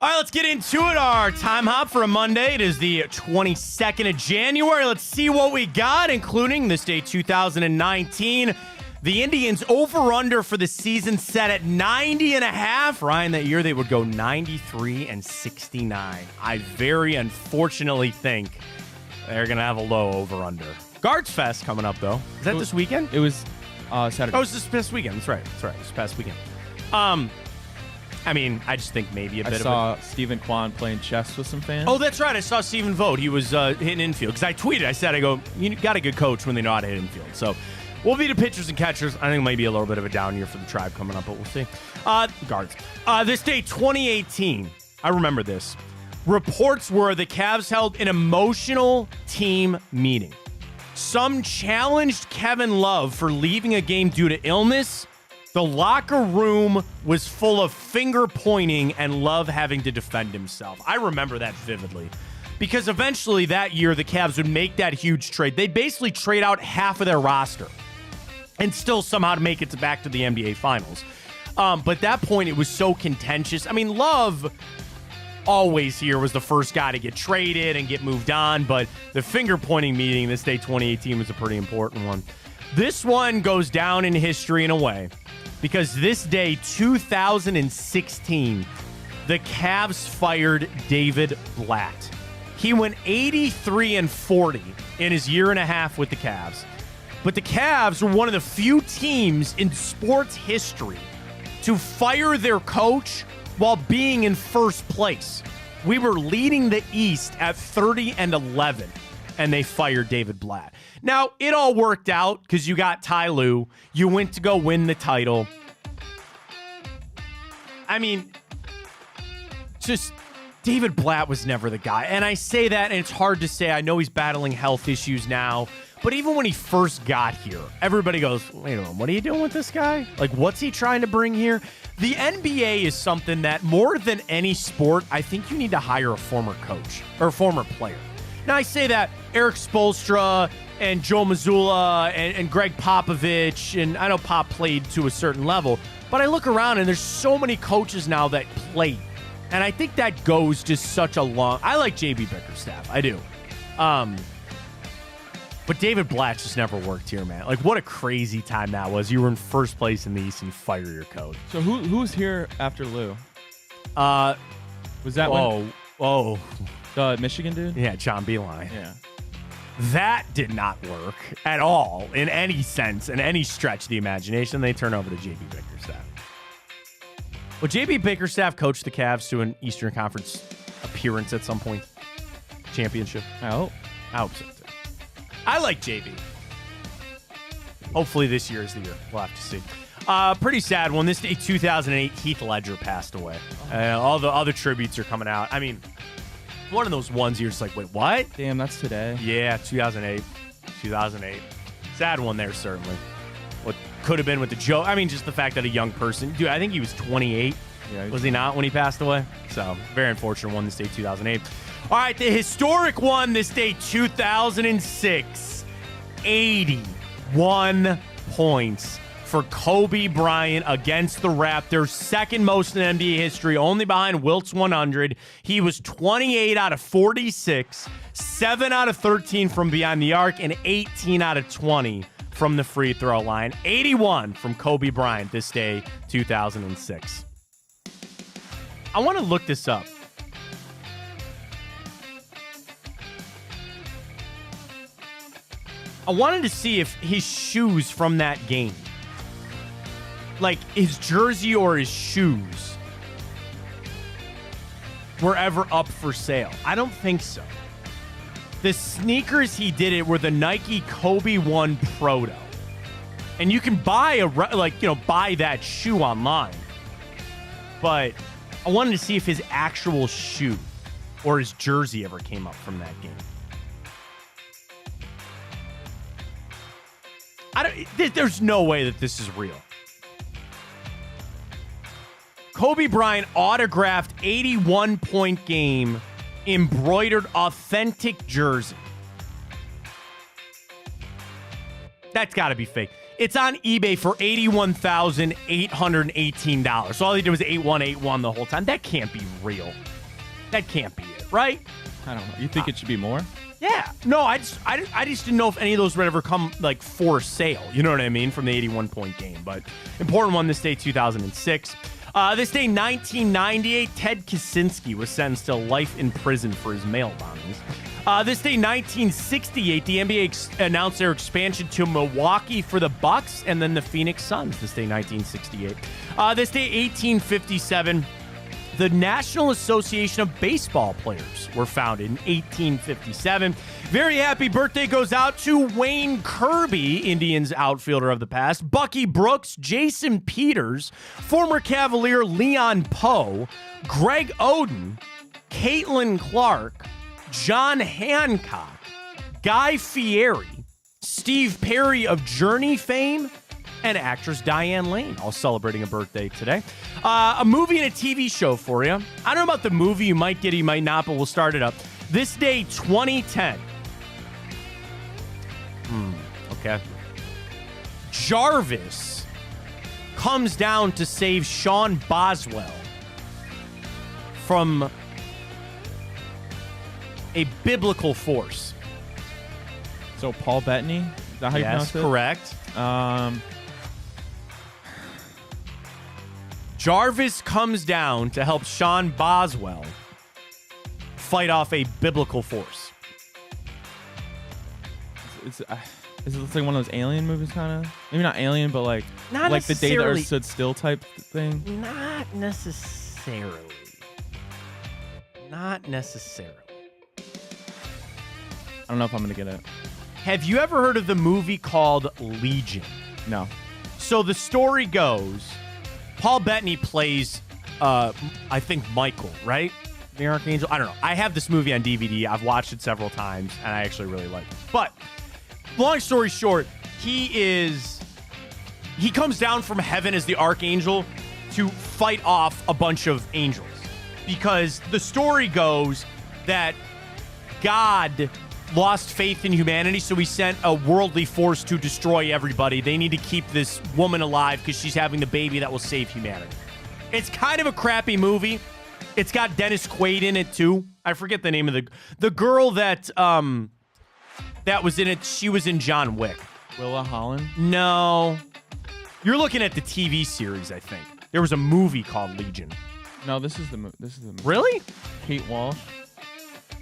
All right, let's get into it. Our time hop for a Monday. It is the 22nd of January. Let's see what we got, including this day 2019. The Indians over-under for the season set at 90.5. Ryan, that year they would go 93-69. I very unfortunately think they're going to have a low over-under. Guards Fest coming up, though. Is that this weekend? It was Saturday. Oh, it's this past weekend. That's right. This past weekend. I mean, I just think maybe a bit of I saw Stephen Kwan playing chess with some fans. Oh, that's right. I saw Stephen Vogt. He was hitting infield. Because I tweeted, I said, you got a good coach when they know how to hit infield. So we'll be the pitchers and catchers. I think it might be a little bit of a down year for the Tribe coming up, but we'll see. Guards. This day, 2018. I remember this. Reports were the Cavs held an emotional team meeting. Some challenged Kevin Love for leaving a game due to illness. The locker room was full of finger pointing and Love having to defend himself. I remember that vividly because eventually that year the Cavs would make that huge trade. They'd basically trade out half of their roster and still somehow make it back to the NBA Finals. But at that point, it was so contentious. I mean, Love always here was the first guy to get traded and get moved on, but the finger-pointing meeting this day 2018 was a pretty important one. This one goes down in history in a way because this day 2016, the Cavs fired David Blatt. He went 83-40 in his year and a half with the Cavs, but the Cavs were one of the few teams in sports history to fire their coach while being in first place. We were leading the East at 30-11, and they fired David Blatt. Now, it all worked out because you got Ty Lue. You went to go win the title. I mean, just David Blatt was never the guy. And I say that, and it's hard to say. I know he's battling health issues now. But even when he first got here, everybody goes, wait a minute, what are you doing with this guy? Like, what's he trying to bring here? The NBA is something that more than any sport, I think you need to hire a former coach or a former player. Now, I say that Eric Spoelstra and Joe Mazzulla and Greg Popovich, and I know Pop played to a certain level, but I look around and there's so many coaches now that played. And I think that goes to such a long... I like JB Bickerstaff. I do. But David Blatt just never worked here, man. Like, what a crazy time that was. You were in first place in the East and you fire your coach. So who was here after Lou? Was that Oh. The Michigan dude? Yeah, John Beilein. Yeah. That did not work at all in any sense, in any stretch of the imagination. They turn over to JB Bickerstaff. Will JB Bickerstaff coach the Cavs to an Eastern Conference appearance at some point? Championship? I hope so, too. I like JB. Hopefully this year is the year. We'll have to see. Pretty sad one. This day, 2008, Heath Ledger passed away. All the other tributes are coming out. I mean, one of those ones you're just like, wait, what? Damn, that's today. Yeah, 2008. Sad one there, certainly. What could have been with the joke. I mean, just the fact that a young person. Dude, I think he was 28. Yeah, was he not when he passed away? So, very unfortunate one this day, 2008. All right, the historic one this day, 2006. 81 points for Kobe Bryant against the Raptors. Second most in NBA history, only behind Wilt's 100. He was 28 out of 46, 7 out of 13 from beyond the arc, and 18 out of 20 from the free throw line. 81 from Kobe Bryant this day, 2006. I want to look this up. I wanted to see if his shoes from that game, like his jersey or his shoes, were ever up for sale. I don't think so. The sneakers he did it were the Nike Kobe 1 Proto. And you can buy buy that shoe online. But I wanted to see if his actual shoe or his jersey ever came up from that game. There's no way that this is real. Kobe Bryant autographed 81-point game, embroidered authentic jersey. That's got to be fake. It's on eBay for $81,818. So all he did was 8181 the whole time. That can't be real. That can't be it, right? I don't know. You think it should be more? Yeah. No, I just didn't know if any of those would ever come like for sale. You know what I mean? From the 81-point game. But important one this day, 2006. This day, 1998, Ted Kaczynski was sentenced to life in prison for his mail bombings. This day, 1968, the NBA announced their expansion to Milwaukee for the Bucks and then the Phoenix Suns. This day, 1968. This day, 1857. The National Association of Baseball Players were founded in 1857. Very happy birthday goes out to Wayne Kirby, Indians outfielder of the past, Bucky Brooks, Jason Peters, former Cavalier Leon Poe, Greg Oden, Caitlin Clark, John Hancock, Guy Fieri, Steve Perry of Journey fame, and actress Diane Lane, all celebrating a birthday today. A movie and a TV show for you. I don't know about the movie. You might get it, you might not, but we'll start it up. This day, 2010. Okay. Jarvis comes down to save Sean Boswell from a biblical force. So Paul Bettany? Is that how you pronounce it? Yes, correct. Jarvis comes down to help Sean Boswell fight off a biblical force. Is it like one of those alien movies, kind of? Maybe not alien, but like Not the day the necessarily. Earth stood still type thing. Not necessarily. Not necessarily. I don't know if I'm gonna get it. Have you ever heard of the movie called Legion? No. So the story goes, Paul Bettany plays, I think, Michael, right? The Archangel? I don't know. I have this movie on DVD. I've watched it several times, and I actually really like it. But long story short, he comes down from heaven as the Archangel to fight off a bunch of angels. Because the story goes that God lost faith in humanity, so he sent a worldly force to destroy everybody. They need to keep this woman alive because she's having the baby that will save humanity. It's kind of a crappy movie. It's got Dennis Quaid in it too. I forget the name of the girl that was in it. She was in John Wick. Willa Holland? No. You're looking at the TV series, I think. There was a movie called Legion. No, this is the movie. Really? Kate Walsh.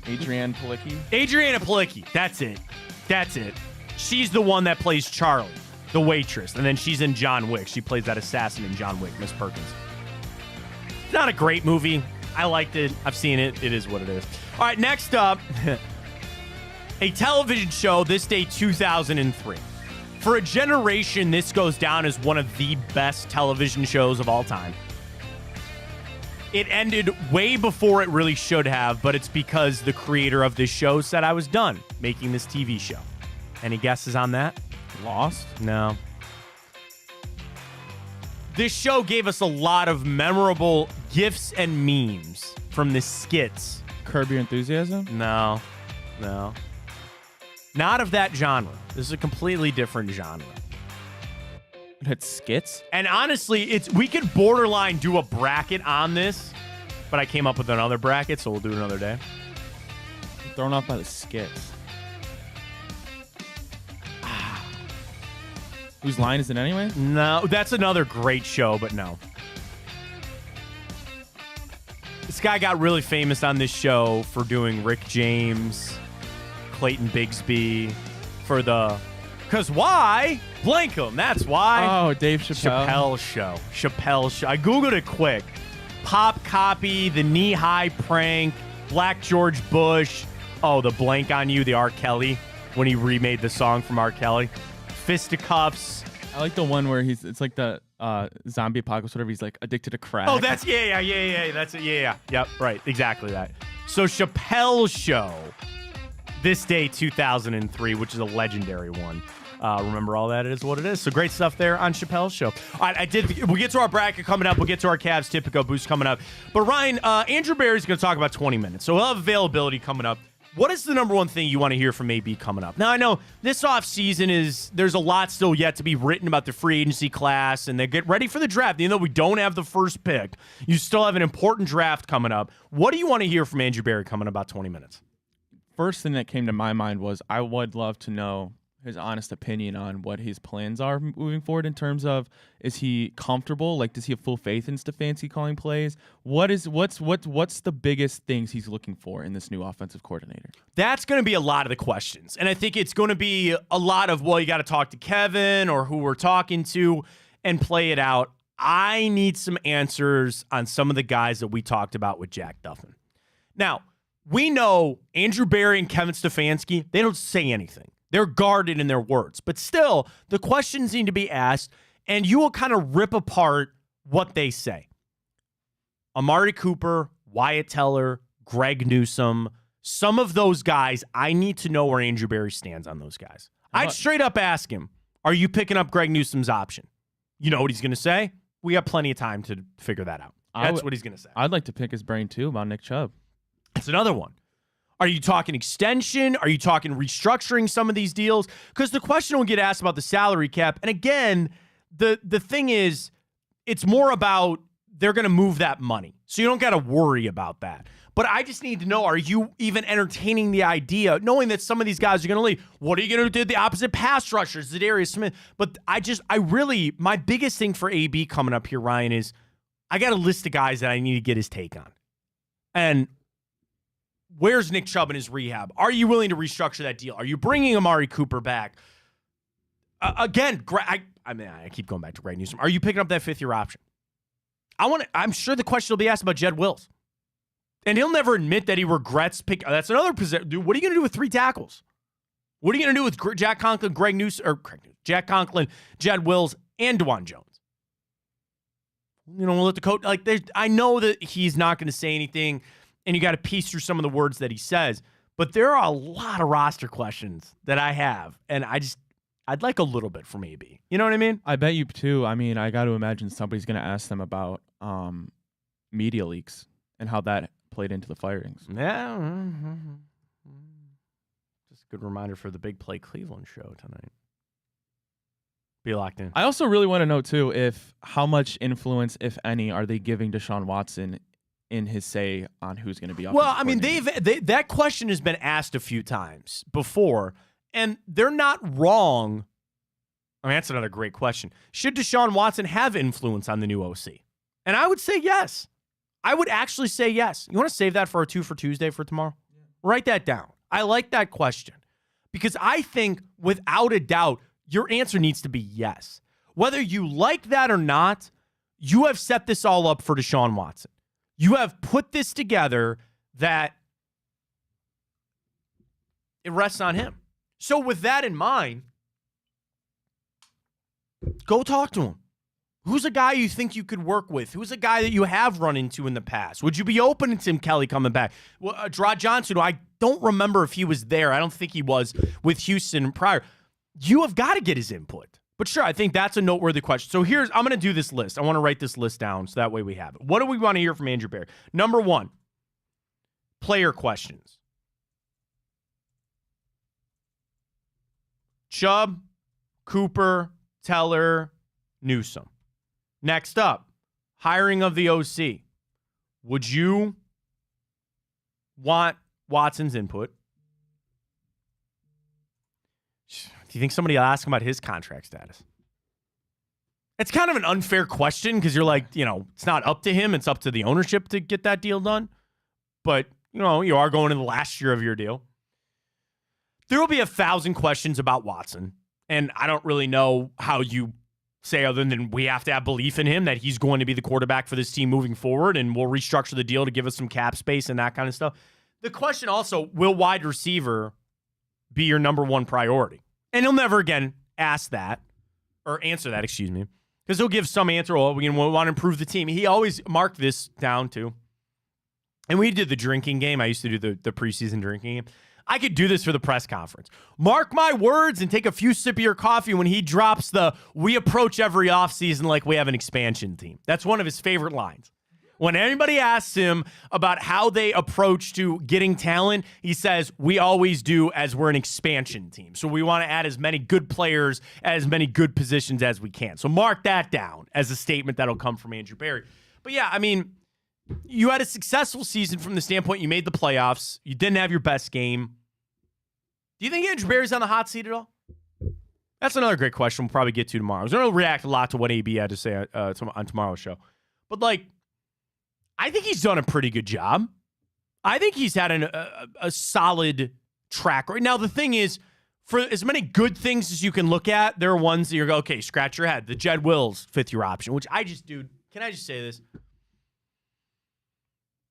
Adrienne Palicki. Adriana Palicki. That's it. She's the one that plays Charlie, the waitress. And then she's in John Wick. She plays that assassin in John Wick, Miss Perkins. It's not a great movie. I liked it. I've seen it. It is what it is. All right, next up, a television show this day, 2003. For a generation, this goes down as one of the best television shows of all time. It ended way before it really should have, but it's because the creator of this show said I was done making this TV show. Any guesses on that? Lost? No. This show gave us a lot of memorable gifs and memes from the skits. Curb Your Enthusiasm? No. Not of that genre. This is a completely different genre. It had skits? And honestly, we could borderline do a bracket on this, but I came up with another bracket, so we'll do it another day. I'm thrown off by the skits. Whose line is it anyway? No, that's another great show, but no. This guy got really famous on this show for doing Rick James, Clayton Bigsby, for the... Because why? Blank 'em, that's why. Oh, Dave Chappelle. Chappelle Show. I Googled it quick. Pop Copy, the knee-high prank, Black George Bush. Oh, the Blank on You, the R. Kelly, when he remade the song from R. Kelly. Fisticuffs. I like the one where it's like the zombie apocalypse, whatever. He's like addicted to crack. Oh, that's, yeah. That's it, yeah. Yep, right, exactly that. So Chappelle Show, this day, 2003, which is a legendary one. Remember all that? It is what it is. So great stuff there on Chappelle's Show. All right, we'll get to our bracket coming up. We'll get to our Cavs Tipico boost coming up. But Ryan, Andrew Barry's going to talk about 20 minutes. So we'll have availability coming up. what is the number one thing you want to hear from AB coming up? Now, I know this offseason there's a lot still yet to be written about the free agency class, and they get ready for the draft. Even though we don't have the first pick, you still have an important draft coming up. What do you want to hear from Andrew Berry coming in about 20 minutes? First thing that came to my mind was I would love to know his honest opinion on what his plans are moving forward in terms of, is he comfortable? Like, does he have full faith in Stefanski calling plays? What's the biggest things he's looking for in this new offensive coordinator? That's going to be a lot of the questions. And I think it's going to be a lot of, well, you got to talk to Kevin or who we're talking to and play it out. I need some answers on some of the guys that we talked about with Jack Duffin. Now, we know Andrew Berry and Kevin Stefanski, they don't say anything. They're guarded in their words. But still, the questions need to be asked, and you will kind of rip apart what they say. Amari Cooper, Wyatt Teller, Greg Newsome, some of those guys, I need to know where Andrew Berry stands on those guys. I'd straight up ask him, are you picking up Greg Newsome's option? You know what he's going to say? We have plenty of time to figure that out. That's what he's going to say. I'd like to pick his brain, too, about Nick Chubb. That's another one. Are you talking extension? Are you talking restructuring some of these deals? Because the question will get asked about the salary cap. And again, the thing is, it's more about they're going to move that money. So you don't got to worry about that. But I just need to know, are you even entertaining the idea, knowing that some of these guys are going to leave? What are you going to do? The opposite pass rushers, Zadarius Smith. But my biggest thing for AB coming up here, Ryan, is I got a list of guys that I need to get his take on. And where's Nick Chubb in his rehab? Are you willing to restructure that deal? Are you bringing Amari Cooper back? Again, I keep going back to Greg Newsome. Are you picking up that fifth-year option? I'm sure the question will be asked about Jed Wills. And he'll never admit that he regrets picking. That's another position. Dude, what are you going to do with 3 tackles? What are you going to do with Jack Conklin, Jack Conklin, Jed Wills, and DeJuan Jones? We'll let the coach, I know that he's not going to say anything, and you got to piece through some of the words that he says. But there are a lot of roster questions that I have, and I'd like a little bit from AB. You know what I mean? I bet you too. I mean, I got to imagine somebody's going to ask them about media leaks and how that played into the firings. Yeah. Just a good reminder for the Big Play Cleveland show tonight. Be locked in. I also really want to know too how much influence, if any, are they giving Deshaun Watson in his say on who's going to be offensive Well, I mean, that question has been asked a few times before, and they're not wrong. I mean, that's another great question. Should Deshaun Watson have influence on the new OC? And I would say yes. I would actually say yes. You want to save that for our 2 for Tuesday for tomorrow? Yeah. Write that down. I like that question because I think without a doubt, your answer needs to be yes. Whether you like that or not, you have set this all up for Deshaun Watson. You have put this together that it rests on him. So with that in mind, go talk to him. Who's a guy you think you could work with? Who's a guy that you have run into in the past? Would you be open to Tim Kelly coming back? Well, Draw Johnson, who I don't remember if he was there. I don't think he was with Houston prior. You have got to get his input. But sure, I think that's a noteworthy question. So I'm going to do this list. I want to write this list down so that way we have it. What do we want to hear from Andrew Berry? Number 1, player questions. Chubb, Cooper, Teller, Newsome. Next up, hiring of the OC. Would you want Watson's input? Do you think somebody will ask him about his contract status? It's kind of an unfair question because you're like, it's not up to him. It's up to the ownership to get that deal done. But, you are going in the last year of your deal. There will be 1,000 questions about Watson. And I don't really know how you say other than we have to have belief in him that he's going to be the quarterback for this team moving forward, and we'll restructure the deal to give us some cap space and that kind of stuff. The question also, will wide receiver be your number 1 priority? And he'll never again answer that, because he'll give some answer, we want to improve the team. He always marked this down too. And we did the drinking game. I used to do the preseason drinking game. I could do this for the press conference. Mark my words and take a few sips of your coffee when he drops we approach every offseason like we have an expansion team. That's one of his favorite lines. When anybody asks him about how they approach to getting talent, he says, we always do as we're an expansion team. So we want to add as many good players at as many good positions as we can. So mark that down as a statement that'll come from Andrew Berry. But yeah, I mean, you had a successful season from the standpoint you made the playoffs. You didn't have your best game. Do you think Andrew Berry's on the hot seat at all? That's another great question we'll probably get to tomorrow. I was going to react a lot to what AB had to say on tomorrow's show. But, like, I think he's done a pretty good job. I think he's had a solid track record. Now, the thing is, for as many good things as you can look at, there are ones that you're going, okay, scratch your head. The Jed Wills fifth-year option, which dude, can I just say this?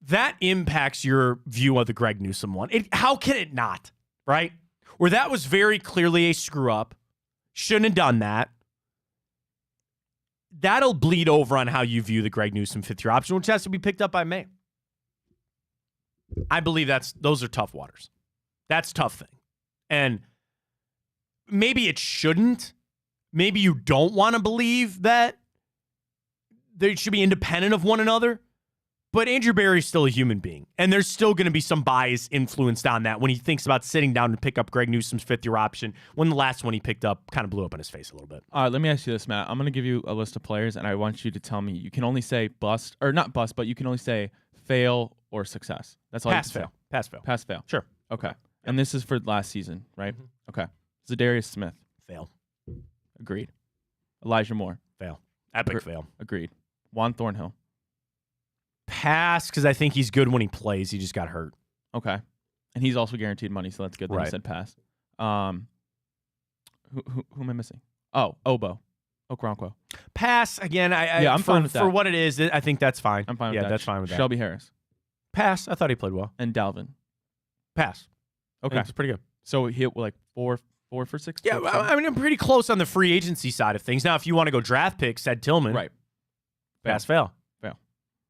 That impacts your view of the Greg Newsome one. How can it not, right? Where that was very clearly a screw-up. Shouldn't have done that. That'll bleed over on how you view the Greg Newsome fifth-year option, which has to be picked up by May. I believe those are tough waters. That's a tough thing. And maybe it shouldn't. Maybe you don't want to believe that they should be independent of one another. But Andrew Berry's still a human being, and there's still going to be some bias influenced on that when he thinks about sitting down to pick up Greg Newsome's fifth-year option when the last one he picked up kind of blew up in his face a little bit. All right, let me ask you this, Matt. I'm going to give you a list of players, and I want you to tell me you can only say bust, or not bust, but you can only say fail or success. That's all Pass, you can fail. Pass, fail. say. Pass, fail. Sure. Okay. And this is for last season, right? Mm-hmm. Okay. Zadarius Smith. Fail. Agreed. Elijah Moore. Fail. Epic fail. Agreed. Juan Thornhill. Pass, because I think he's good when he plays. He just got hurt. Okay. And he's also guaranteed money, so that's good that Right. he said pass. Who am I missing? Oh, Obo. Okoronkwo. Pass, again, I'm fine with that. For what it is, I think that's fine. I'm fine with that. Yeah, that's fine with that. Shelby Harris. Pass, I thought he played well. And Dalvin. Pass. Okay. It's pretty good. So he hit like four for six? Yeah, I mean, I'm pretty close on the free agency side of things. Now, if you want to go draft pick, said Tillman. Right. Pass, fail.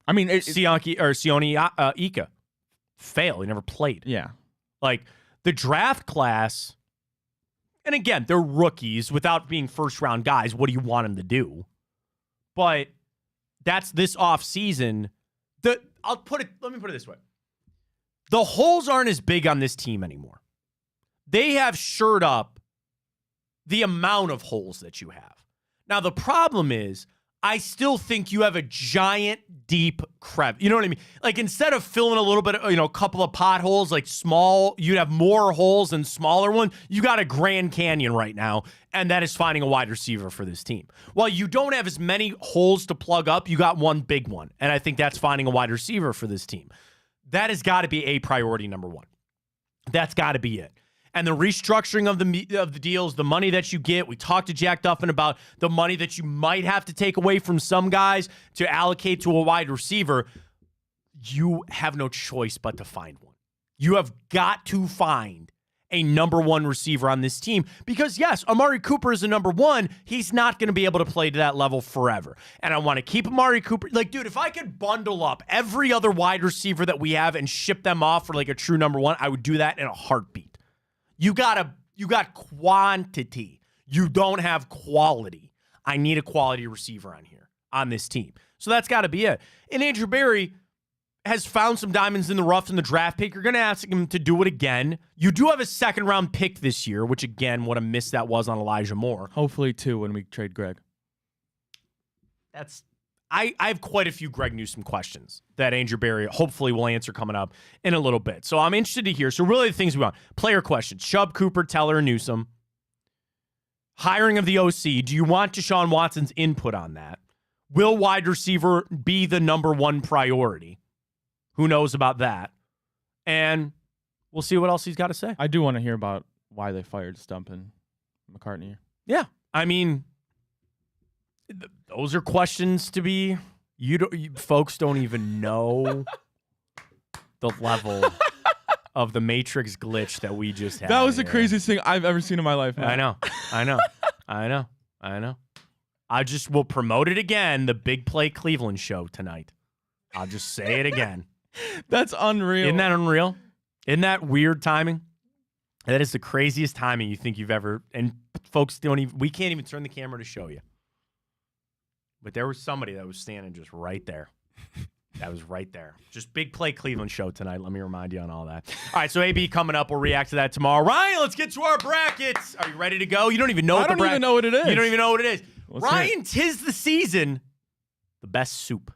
I mean, Sione Ika. Fail. He never played. Yeah. Like, the draft class, and again, they're rookies without being first-round guys. What do you want them to do? But that's this offseason. Let me put it this way. The holes aren't as big on this team anymore. They have shored up the amount of holes that you have. Now, the problem is, I still think you have a giant, deep crevice. You know what I mean? Like, instead of filling a little bit, a couple of potholes, like small, you'd have more holes and smaller ones. You got a Grand Canyon right now, and that is finding a wide receiver for this team. While you don't have as many holes to plug up, you got one big one, and I think that's finding a wide receiver for this team. That has got to be a priority number one. That's got to be it. And the restructuring of the deals, the money that you get. We talked to Jack Duffin about the money that you might have to take away from some guys to allocate to a wide receiver. You have no choice but to find one. You have got to find a number one receiver on this team because, yes, Amari Cooper is a number one. He's not going to be able to play to that level forever. And I want to keep Amari Cooper. Like, dude, if I could bundle up every other wide receiver that we have and ship them off for like a true number one, I would do that in a heartbeat. You got quantity. You don't have quality. I need a quality receiver on this team. So that's got to be it. And Andrew Berry has found some diamonds in the rough in the draft pick. You're going to ask him to do it again. You do have a second-round pick this year, which, again, what a miss that was on Elijah Moore. Hopefully, too, when we trade Greg. I have quite a few Greg Newsome questions that Andrew Berry hopefully will answer coming up in a little bit. So I'm interested to hear. So really the things we want. Player questions. Chubb, Cooper, Teller, Newsome. Hiring of the OC. Do you want Deshaun Watson's input on that? Will wide receiver be the number one priority? Who knows about that? And we'll see what else he's got to say. I do want to hear about why they fired Stump and McCartney. Yeah. I mean, those are questions to be. You folks don't even know the level of the Matrix glitch that we just had. That was the craziest thing I've ever seen in my life. Man. I know. I just will promote it again. The Big Play Cleveland show tonight. I'll just say it again. That's unreal. Isn't that unreal? Isn't that weird timing? That is the craziest timing you think you've ever. And folks we can't even turn the camera to show you. But there was somebody that was standing just right there. That was right there. Just Big Play Cleveland show tonight. Let me remind you on all that. All right, so AB coming up. We'll react to that tomorrow. Ryan, let's get to our brackets. Are you ready to go? You don't even know what the bracket. I don't even know what it is. You don't even know what it is. Let's hear Ryan, 'tis the season. The best soup.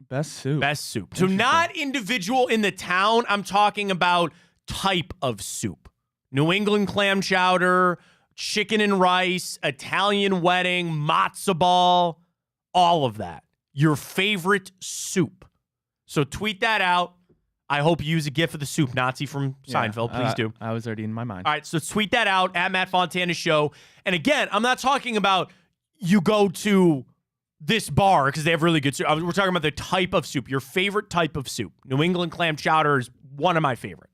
Best soup. Best soup. So not individual in the town. I'm talking about type of soup. New England clam chowder, chicken and rice, Italian wedding, matzo ball, all of that. Your favorite soup. So tweet that out. I hope you use a GIF of the soup Nazi from Seinfeld. Please do. I was already in my mind. All right, so tweet that out at Matt Fontana Show. And again, I'm not talking about you go to this bar because they have really good soup. We're talking about the type of soup, your favorite type of soup. New England clam chowder is one of my favorite.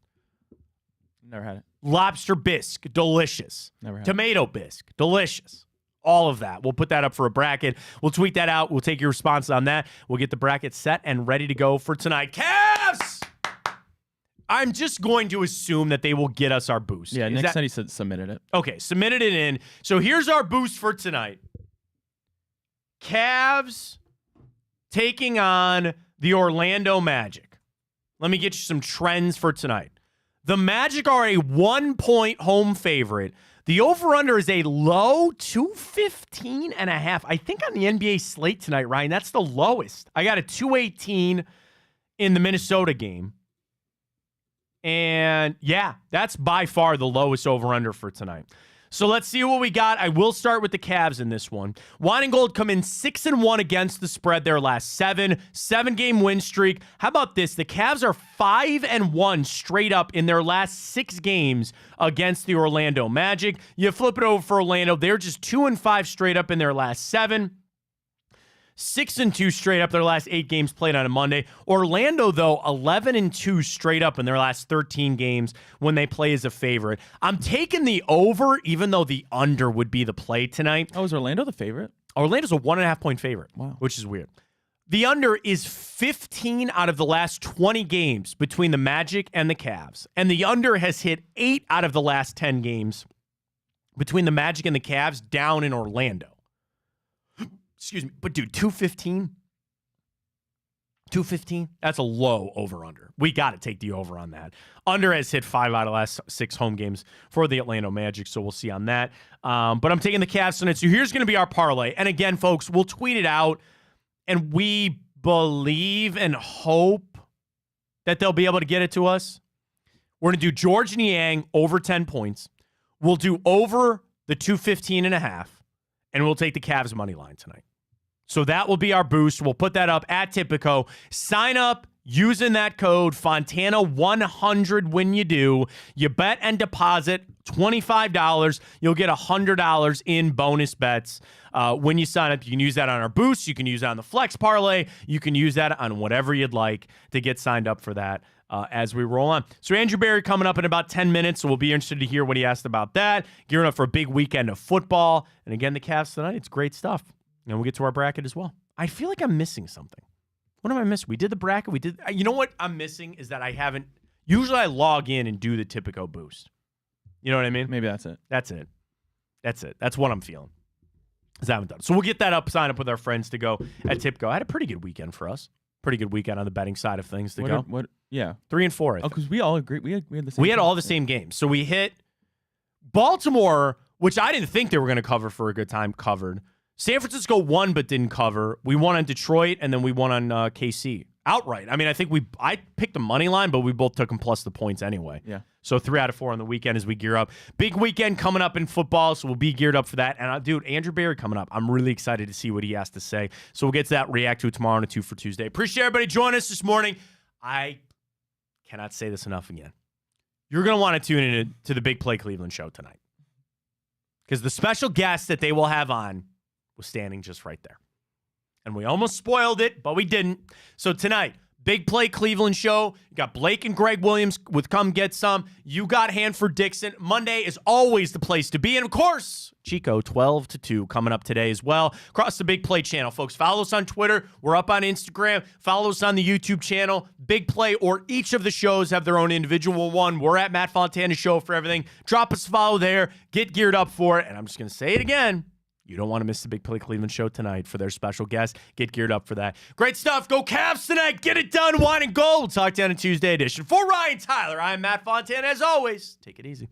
Never had it. Lobster bisque, delicious. Never had Tomato bisque, delicious. All of that. We'll put that up for a bracket. We'll tweet that out. We'll take your response on that. We'll get the bracket set and ready to go for tonight. Cavs! I'm just going to assume that they will get us our boost. Yeah, Nick said he submitted it. Okay, submitted it in. So here's our boost for tonight. Cavs taking on the Orlando Magic. Let me get you some trends for tonight. The Magic are a 1-point home favorite. The over-under is a low 215.5. I think on the NBA slate tonight, Ryan, that's the lowest. I got a 218 in the Minnesota game. And yeah, that's by far the lowest over-under for tonight. So let's see what we got. I will start with the Cavs in this one. Wine and Gold come in 6-1 against the spread their last 7-game win streak. How about this? The Cavs are 5-1 straight up in their last 6 games against the Orlando Magic. You flip it over for Orlando. They're just 2-5 straight up in their last 7. 6-2 straight up their last 8 games played on a Monday. Orlando, though, 11-2 straight up in their last 13 games when they play as a favorite. I'm taking the over, even though the under would be the play tonight. Oh, is Orlando the favorite? Orlando's a 1.5-point favorite, Wow. which is weird. The under is 15 out of the last 20 games between the Magic and the Cavs. And the under has hit 8 out of the last 10 games between the Magic and the Cavs down in Orlando. Excuse me. But, dude, 215? 215? That's a low over-under. We got to take the over on that. Under has hit 5 out of the last 6 home games for the Atlanta Magic, so we'll see on that. But I'm taking the Cavs tonight. So here's going to be our parlay. And again, folks, we'll tweet it out, and we believe and hope that they'll be able to get it to us. We're going to do George Niang over 10 points. We'll do over the 215.5, and we'll take the Cavs money line tonight. So that will be our boost. We'll put that up at Tipico. Sign up using that code Fontana100 when you do. You bet and deposit $25. You'll get $100 in bonus bets when you sign up. You can use that on our boost. You can use that on the flex parlay. You can use that on whatever you'd like to get signed up for that as we roll on. So Andrew Berry coming up in about 10 minutes, so we'll be interested to hear what he asked about that. Gearing up for a big weekend of football. And again, the Cavs tonight, it's great stuff. And we'll get to our bracket as well. I feel like I'm missing something. What am I missing? We did the bracket. You know what I'm missing is that I haven't. Usually I log in and do the Tipico boost. You know what I mean? Maybe that's it. That's it. That's what I'm feeling. I haven't done. So we'll get that up, sign up with our friends to go at Tipico. I had a pretty good weekend for us. Pretty good weekend on the betting side of things to go. Yeah. 3-4. I think. Because we all agreed. We had the same. We had all the same games. So we hit Baltimore, which I didn't think they were going to cover for a good time, covered. San Francisco won but didn't cover. We won on Detroit, and then we won on KC outright. I mean, I think I picked the money line, but we both took them plus the points anyway. Yeah. So 3 out of 4 on the weekend as we gear up. Big weekend coming up in football, so we'll be geared up for that. And dude, Andrew Berry coming up. I'm really excited to see what he has to say. So we'll get to that, react to it tomorrow on a 2 for Tuesday. Appreciate everybody joining us this morning. I cannot say this enough again. You're going to want to tune in to the Big Play Cleveland show tonight, because the special guest that they will have on was standing just right there. And we almost spoiled it, but we didn't. So tonight, Big Play Cleveland show. You got Blake and Greg Williams with Come Get Some. You got Hanford Dixon. Monday is always the place to be. And of course, Chico 12 to 2 coming up today as well. Across the Big Play channel, folks. Follow us on Twitter. We're up on Instagram. Follow us on the YouTube channel. Big Play or each of the shows have their own individual one. We're at Matt Fontana Show for everything. Drop us a follow there. Get geared up for it. And I'm just going to say it again. You don't want to miss the Big Play Cleveland show tonight for their special guest. Get geared up for that. Great stuff. Go Cavs tonight. Get it done. Wine and gold. We'll talk to you on a Tuesday edition. For Ryan Tyler, I'm Matt Fontana. As always, take it easy.